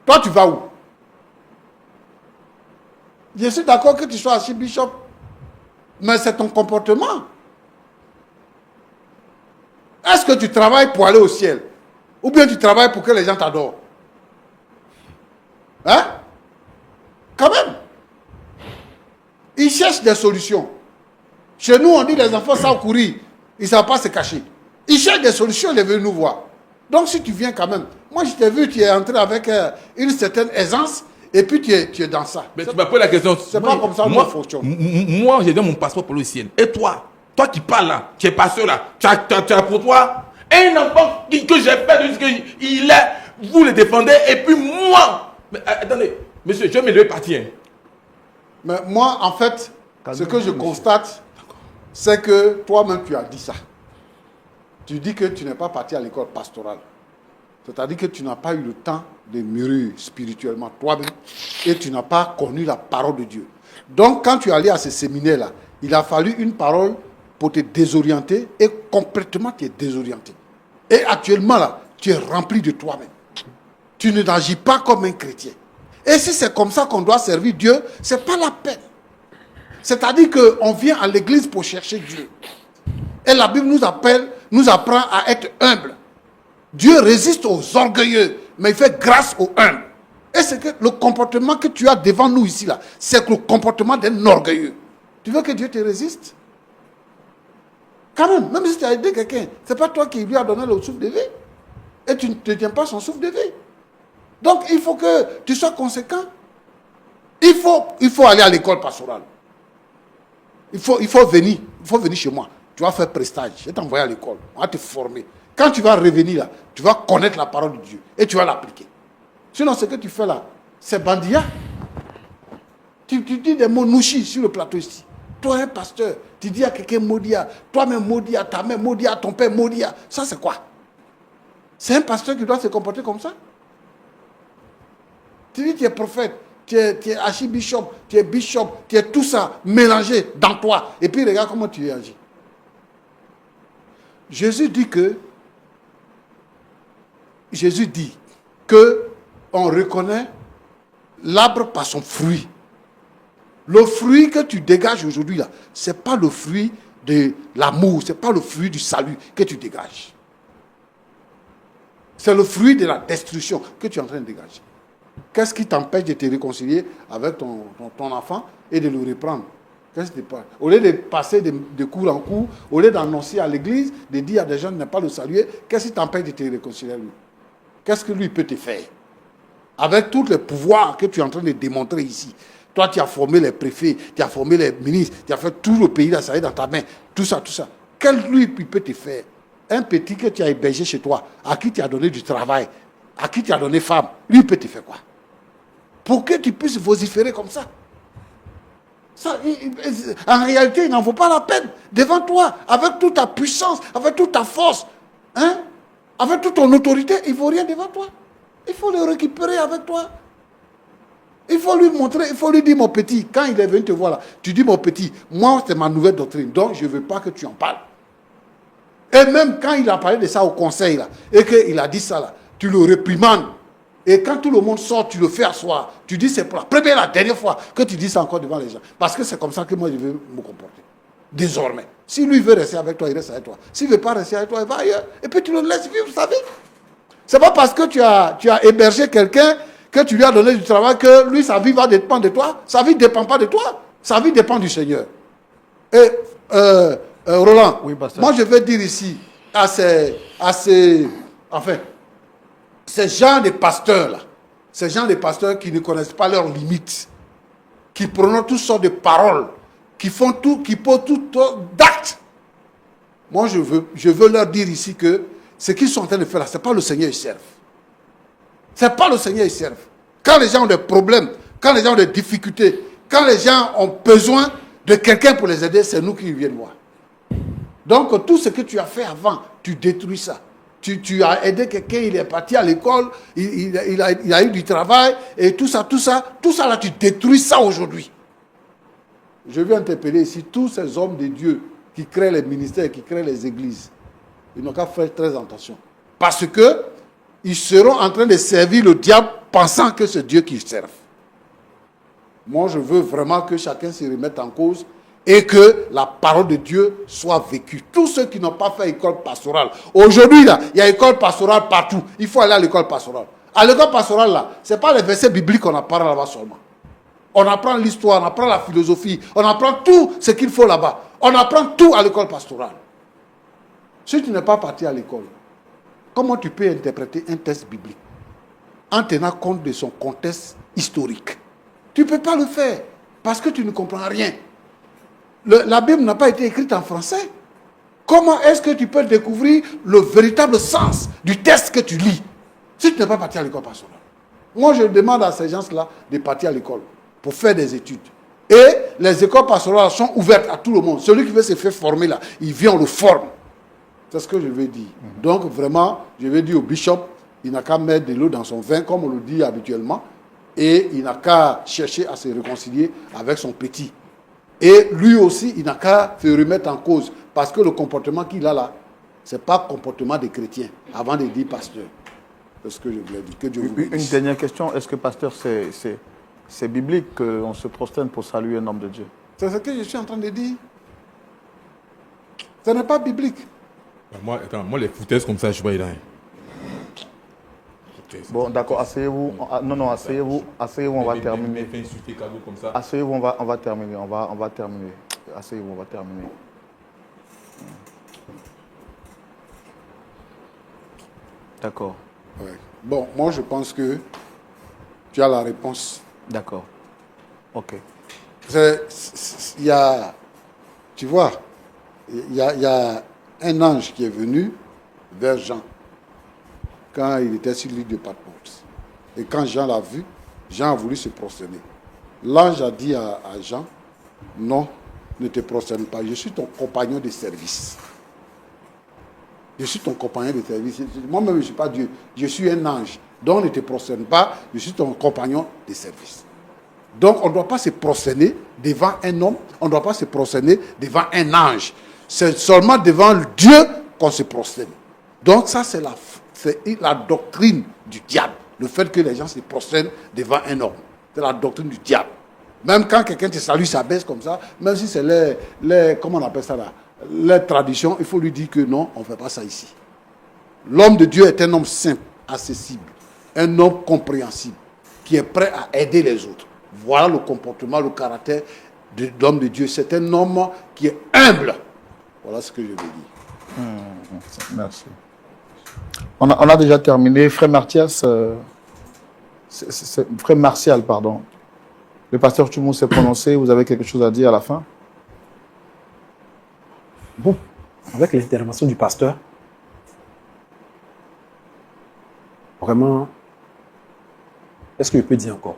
Speaker 2: Toi, tu vas où? Je suis d'accord que tu sois archibishop, mais c'est ton comportement. Est-ce que tu travailles pour aller au ciel? Ou bien tu travailles pour que les gens t'adorent? Hein? Quand même. Ils cherchent des solutions. Chez nous, on dit les enfants savent courir. Ils ne savent pas se cacher. Ils cherchent des solutions, ils veulent nous voir. Donc si tu viens quand même, moi je t'ai vu, tu es entré avec une certaine aisance et puis tu es dans ça.
Speaker 4: Mais tu m'as posé la question.
Speaker 2: C'est pas comme ça que ça fonctionne.
Speaker 4: Moi, j'ai donné mon passeport pour le ciel. Et toi qui parles là, qui es pasteur là, tu as pour toi un enfant que j'ai fait de ce qu'il est, vous le défendez, et puis moi. Mais attendez, monsieur, je vais me lever partir.
Speaker 2: Mais moi, en fait, ce que je constate, c'est que toi-même tu as dit ça. Tu dis que tu n'es pas parti à l'école pastorale. C'est-à-dire que tu n'as pas eu le temps de mûrir spirituellement toi-même et tu n'as pas connu la parole de Dieu. Donc, quand tu es allé à ce séminaire-là, il a fallu une parole pour te désorienter et complètement tu es désorienté. Et actuellement, là, tu es rempli de toi-même. Tu ne n'agis pas comme un chrétien. Et si c'est comme ça qu'on doit servir Dieu, ce n'est pas la peine. C'est-à-dire qu'on vient à l'église pour chercher Dieu. Et la Bible nous apprend à être humble. Dieu résiste aux orgueilleux, mais il fait grâce aux humbles. Et c'est que le comportement que tu as devant nous ici, là, c'est le comportement d'un orgueilleux. Tu veux que Dieu te résiste? Quand même si tu as aidé quelqu'un, ce n'est pas toi qui lui as donné le souffle de vie. et tu ne te tiens pas son souffle de vie. Donc, il faut que tu sois conséquent. Il faut aller à l'école pastorale. Il faut venir chez moi. Tu vas faire prestage. Je vais t'envoyer à l'école. On va te former. Quand tu vas revenir là, tu vas connaître la parole de Dieu et tu vas l'appliquer. Sinon, ce que tu fais là, c'est bandia. Tu dis des mots nouchis sur le plateau ici. Toi, un pasteur, tu dis à quelqu'un Maudia, toi-même Maudia, ta mère Maudia, ton père Maudia. Ça, c'est quoi? C'est un pasteur qui doit se comporter comme ça? Tu dis tu es prophète, tu es archibishop, tu es bishop, tu es tout ça mélangé dans toi. Et puis regarde comment tu réagis. Jésus dit que on reconnaît l'arbre par son fruit. Le fruit que tu dégages aujourd'hui là, c'est pas le fruit de l'amour, c'est pas le fruit du salut que tu dégages. C'est le fruit de la destruction que tu es en train de dégager. Qu'est-ce qui t'empêche de te réconcilier avec ton enfant et de le reprendre? Qu'est-ce qui te passe? Au lieu de passer de cours en cours, au lieu d'annoncer à l'église, de dire à des gens de ne pas le saluer, qu'est-ce qui t'empêche de te réconcilier avec lui? Qu'est-ce que lui peut te faire? Avec tous les pouvoirs que tu es en train de démontrer ici. Toi, tu as formé les préfets, tu as formé les ministres, tu as fait tout le pays là, ça est dans ta main. Tout ça, tout ça. Quel lui peut te faire? Un petit que tu as hébergé chez toi, à qui tu as donné du travail, à qui tu as donné femme, lui peut te faire quoi? Pour que tu puisses vociférer comme ça. Ça, en réalité, il n'en vaut pas la peine. Devant toi, avec toute ta puissance, avec toute ta force, hein, avec toute ton autorité, il ne vaut rien devant toi. Il faut le récupérer avec toi. Il faut lui montrer, il faut lui dire, mon petit, quand il est venu te voir là, tu dis, mon petit, moi, c'est ma nouvelle doctrine, donc je ne veux pas que tu en parles. Et même quand il a parlé de ça au conseil là, et qu'il a dit ça là, tu le réprimandes. Et quand tout le monde sort, tu le fais asseoir. Tu dis, c'est pour la première et la dernière fois que tu dis ça encore devant les gens. Parce que c'est comme ça que moi, je veux me comporter. Désormais. Si lui veut rester avec toi, il reste avec toi. S'il ne veut pas rester avec toi, il va ailleurs. Et puis tu le laisses vivre sa vie. Ce n'est pas parce que tu as hébergé quelqu'un, que tu lui as donné du travail, que lui, sa vie va dépendre de toi. Sa vie ne dépend pas de toi. Sa vie dépend du Seigneur. Et Roland,
Speaker 1: oui,
Speaker 2: moi je veux dire ici, ces gens de pasteurs-là, ces gens de pasteurs qui ne connaissent pas leurs limites, qui prononcent toutes sortes de paroles, qui font tout, qui posent tout d'actes. Moi, je veux leur dire ici que ce qu'ils sont en train de faire là, ce n'est pas le Seigneur qu'ils servent. Ce n'est pas le Seigneur qu'ils servent. Quand les gens ont des problèmes, quand les gens ont des difficultés, quand les gens ont besoin de quelqu'un pour les aider, c'est nous qui viennent voir. Donc, tout ce que tu as fait avant, tu détruis ça. Tu as aidé quelqu'un, il est parti à l'école, il a eu du travail, et tout ça là, tu détruis ça aujourd'hui. Je veux interpeller ici tous ces hommes de Dieu qui créent les ministères, qui créent les églises. Ils n'ont qu'à faire très attention. Parce que ils seront en train de servir le diable pensant que c'est Dieu qu'ils servent. Moi, je veux vraiment que chacun se remette en cause et que la parole de Dieu soit vécue. Tous ceux qui n'ont pas fait école pastorale. Aujourd'hui, là, il y a école pastorale partout. Il faut aller à l'école pastorale. À l'école pastorale, là, ce n'est pas les versets bibliques qu'on apprend là-bas seulement. On apprend l'histoire, on apprend la philosophie, on apprend tout ce qu'il faut là-bas. On apprend tout à l'école pastorale. Si tu n'es pas parti à l'école, comment tu peux interpréter un texte biblique en tenant compte de son contexte historique? Tu ne peux pas le faire parce que tu ne comprends rien. La Bible n'a pas été écrite en français. Comment est-ce que tu peux découvrir le véritable sens du texte que tu lis si tu n'es pas parti à l'école pastorale? Moi, je demande à ces gens-là de partir à l'école pour faire des études. Et les écoles pastorales sont ouvertes à tout le monde. Celui qui veut se faire former là, il vient, on le forme. C'est ce que je veux dire. Donc, vraiment, je vais dire au bishop, il n'a qu'à mettre de l'eau dans son vin, comme on le dit habituellement, et il n'a qu'à chercher à se réconcilier avec son petit. Et lui aussi, il n'a qu'à se remettre en cause, parce que le comportement qu'il a là, ce n'est pas le comportement des chrétiens, avant de dire pasteur. C'est ce que je voulais dire. Que Dieu vous bénisse.
Speaker 1: Une dernière question, est-ce que pasteur, c'est biblique qu'on se prosterne pour saluer un homme de Dieu?
Speaker 2: C'est ce que je suis en train de dire. Ce n'est pas biblique.
Speaker 4: Moi, les foutaises comme ça, je ne vois rien.
Speaker 1: Bon, d'accord, asseyez-vous. Non, asseyez-vous, on va terminer. Asseyez-vous, on va terminer. On va terminer. Asseyez-vous, on va terminer. D'accord.
Speaker 2: Ouais. Bon, moi je pense que tu as la réponse.
Speaker 1: D'accord. Ok.
Speaker 2: Il y a, tu vois, il y a un ange qui est venu vers Jean quand il était sur l'île de Patmos. Et quand Jean l'a vu, Jean a voulu se prosterner. L'ange a dit à Jean, non, ne te prosterne pas, je suis ton compagnon de service. Je suis ton compagnon de service. Moi-même, je ne suis pas Dieu, je suis un ange. Donc ne te prosterne pas, je suis ton compagnon de service. Donc on ne doit pas se prosterner devant un homme, on ne doit pas se prosterner devant un ange. C'est seulement devant Dieu qu'on se prosterne. Donc ça, c'est la doctrine du diable. Le fait que les gens se prosternent devant un homme. C'est la doctrine du diable. Même quand quelqu'un te salue, ça baisse comme ça, même si c'est comment on appelle ça là, les traditions, il faut lui dire que non, on ne fait pas ça ici. L'homme de Dieu est un homme simple, accessible, un homme compréhensible, qui est prêt à aider les autres. Voilà le comportement, le caractère de l'homme de Dieu. C'est un homme qui est humble. Voilà ce que je veux dire.
Speaker 1: Merci. On a déjà terminé. Frère Mathias, Frère Martial, pardon. Le pasteur Tchoumou s'est prononcé. Vous avez quelque chose à dire à la fin?
Speaker 3: Bon, avec l'intervention du pasteur, vraiment, qu'est-ce que je peux dire encore?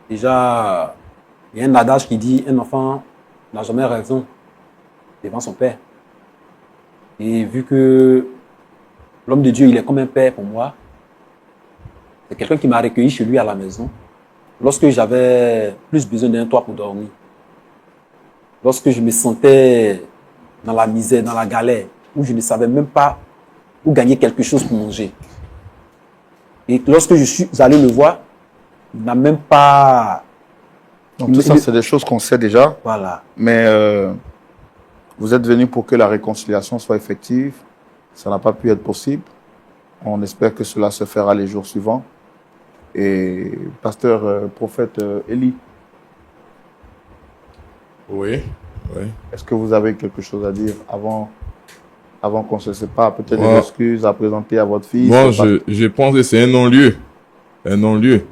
Speaker 3: Déjà, il y a un adage qui dit un enfant n'a jamais raison devant son père. Et vu que l'homme de Dieu, il est comme un père pour moi, c'est quelqu'un qui m'a recueilli chez lui à la maison lorsque j'avais plus besoin d'un toit pour dormir. Lorsque je me sentais dans la misère, dans la galère, où je ne savais même pas où gagner quelque chose pour manger. Et lorsque je suis allé le voir, il n'a même pas...
Speaker 1: Donc tout ça, c'est des choses qu'on sait déjà.
Speaker 3: Voilà.
Speaker 1: Mais vous êtes venu pour que la réconciliation soit effective. Ça n'a pas pu être possible. On espère que cela se fera les jours suivants. Et pasteur, prophète Élie.
Speaker 4: Oui, oui.
Speaker 1: Est-ce que vous avez quelque chose à dire avant qu'on se sépare? Peut-être
Speaker 4: Moi,
Speaker 1: des excuses à présenter à votre fils?
Speaker 4: Moi, je pense que c'est un non-lieu. Un non-lieu.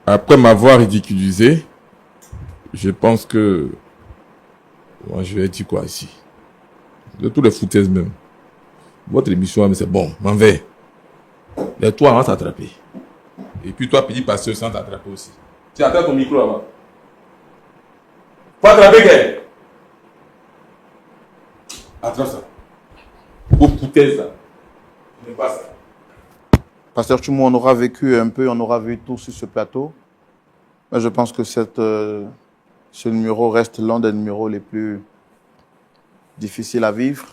Speaker 4: Après m'avoir ridiculisé, je pense que... Moi, je vais dire quoi ici? De tous les foutaises même. Votre émission, c'est bon, m'en vais. Mais toi, on va t'attraper. Et puis toi, petit pasteur, sans t'attraper aussi. Tu attrapes ton micro là-bas. Faut attraper quel? Attrape ça. Vos foutaises là. Je n'aime pas ça.
Speaker 1: Pasteur Tchoumou, on aura vécu un peu, on aura vu tout sur ce plateau. Mais je pense que ce numéro reste l'un des numéros les plus difficiles à vivre.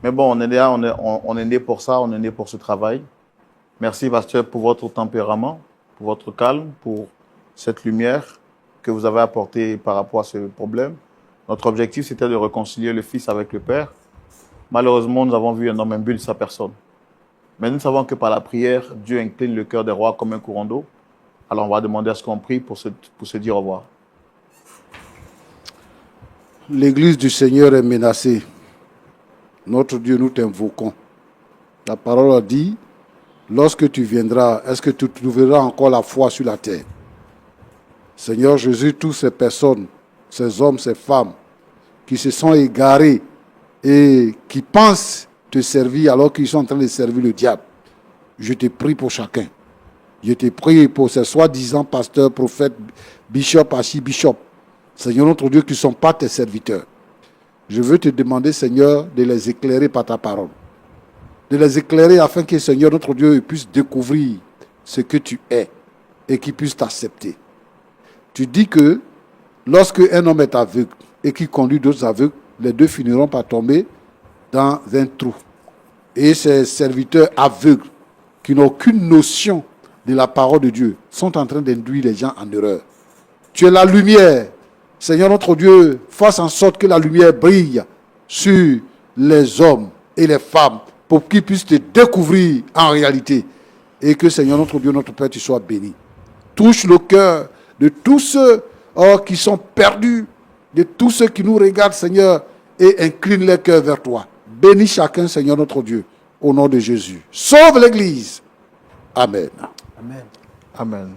Speaker 1: Mais bon, on est là, on est né pour ça, on est né pour ce travail. Merci, pasteur, pour votre tempérament, pour votre calme, pour cette lumière que vous avez apportée par rapport à ce problème. Notre objectif, c'était de réconcilier le Fils avec le Père. Malheureusement, nous avons vu un homme imbu de sa personne. Mais nous savons que par la prière, Dieu incline le cœur des rois comme un courant d'eau. Alors on va demander à ce qu'on prie pour se dire au revoir.
Speaker 2: L'église du Seigneur est menacée. Notre Dieu, nous t'invoquons. La parole a dit, lorsque tu viendras, est-ce que tu trouveras encore la foi sur la terre? Seigneur Jésus, toutes ces personnes, ces hommes, ces femmes, qui se sont égarés et qui pensent te servir alors qu'ils sont en train de servir le diable, je te prie pour chacun. Je te prie pour ces soi-disant pasteurs, prophètes, bishops, archibishops. Seigneur notre Dieu, qui ne sont pas tes serviteurs. Je veux te demander, Seigneur, de les éclairer par ta parole. De les éclairer afin que, Seigneur notre Dieu, puisse découvrir ce que tu es et qu'ils puissent t'accepter. Tu dis que lorsque un homme est aveugle et qu'il conduit d'autres aveugles, les deux finiront par tomber dans un trou. Et ces serviteurs aveugles qui n'ont aucune notion de la parole de Dieu sont en train d'induire les gens en erreur. Tu es la lumière. Seigneur notre Dieu, fasse en sorte que la lumière brille sur les hommes et les femmes pour qu'ils puissent te découvrir en réalité. Et que, Seigneur notre Dieu, notre Père, tu sois béni. Touche le cœur de tous ceux qui sont perdus, de tous ceux qui nous regardent, Seigneur, et incline leur cœur vers toi. Bénis chacun, Seigneur notre Dieu. au nom de Jésus. Sauve l'Église. Amen.
Speaker 3: Amen.
Speaker 1: Amen.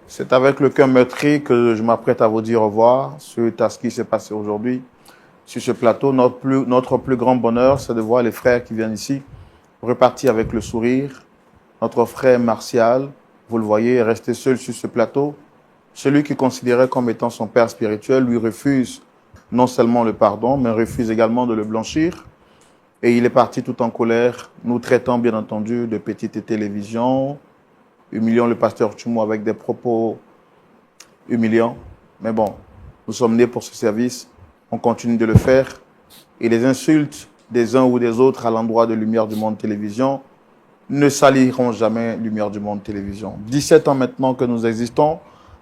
Speaker 1: C'est avec le cœur meurtri que je m'apprête à vous dire au revoir suite à ce qui s'est passé aujourd'hui. Sur ce plateau, notre plus grand bonheur, c'est de voir les frères qui viennent ici repartir avec le sourire. Notre frère Martial, vous le voyez, est resté seul sur ce plateau. Celui qui considérait comme étant son père spirituel lui refuse non seulement le pardon, mais refuse également de le blanchir. Et il est parti tout en colère, nous traitant bien entendu de petite télévision, humiliant le pasteur Tchoumo avec des propos humiliants. Mais bon, nous sommes nés pour ce service, on continue de le faire. Et les insultes des uns ou des autres à l'endroit de Lumière du Monde Télévision ne saliront jamais Lumière du Monde Télévision. 17 ans maintenant que nous existons,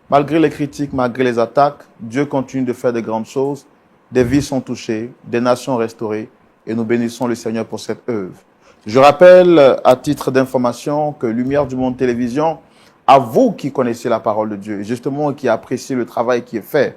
Speaker 1: malgré les critiques, malgré les attaques, Dieu continue de faire de grandes choses. Des vies sont touchées, des nations restaurées, et nous bénissons le Seigneur pour cette œuvre. Je rappelle, à titre d'information, que Lumière du Monde Télévision, à vous qui connaissez la parole de Dieu, et justement qui appréciez le travail qui est fait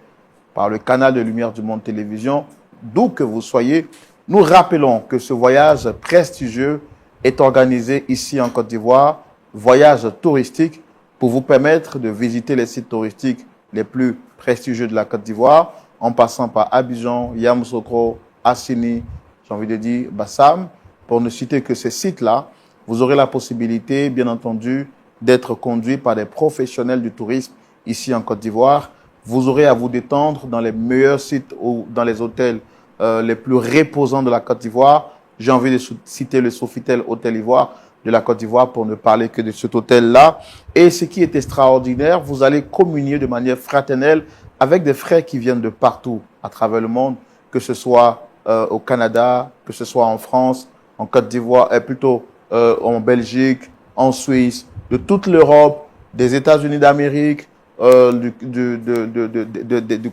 Speaker 1: par le canal de Lumière du Monde Télévision, d'où que vous soyez, nous rappelons que ce voyage prestigieux est organisé ici en Côte d'Ivoire, voyage touristique, pour vous permettre de visiter les sites touristiques les plus prestigieux de la Côte d'Ivoire, en passant par Abidjan, Yamoussoukro, Assini, j'ai envie de dire Bassam. Pour ne citer que ces sites-là, vous aurez la possibilité, bien entendu, d'être conduit par des professionnels du tourisme ici en Côte d'Ivoire. Vous aurez à vous détendre dans les meilleurs sites ou dans les hôtels les plus reposants de la Côte d'Ivoire. J'ai envie de citer le Sofitel Hôtel Ivoire de la Côte d'Ivoire pour ne parler que de cet hôtel-là. Et ce qui est extraordinaire, vous allez communier de manière fraternelle avec des frères qui viennent de partout à travers le monde, que ce soit au Canada, que ce soit en France, en Côte d'Ivoire, plutôt en Belgique, en Suisse, de toute l'Europe, des États-Unis d'Amérique, du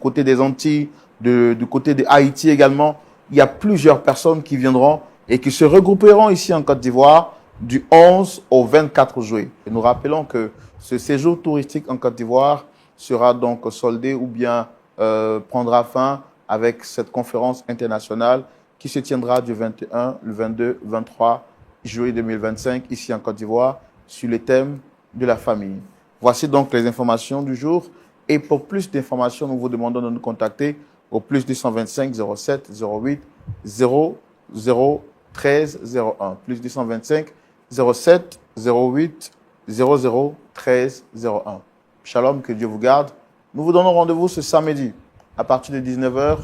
Speaker 1: côté des Antilles, du côté de Haïti également. Il y a plusieurs personnes qui viendront et qui se regrouperont ici en Côte d'Ivoire du 11 au 24 juillet. Et nous rappelons que ce séjour touristique en Côte d'Ivoire sera donc soldé ou bien prendra fin avec cette conférence internationale qui se tiendra du 21, le 22, 23 juillet 2025 ici en Côte d'Ivoire sur le thème de la famille. Voici donc les informations du jour. Et pour plus d'informations, nous vous demandons de nous contacter au plus 225 07 08 00 13 01. Plus 225 07 08 00 13 01. Shalom, que Dieu vous garde. Nous vous donnons rendez-vous ce samedi à partir de 19h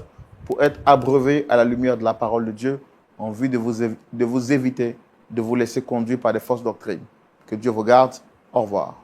Speaker 1: pour être abreuvés à la lumière de la parole de Dieu en vue de vous éviter de vous laisser conduire par des fausses doctrines. Que Dieu vous garde. Au revoir.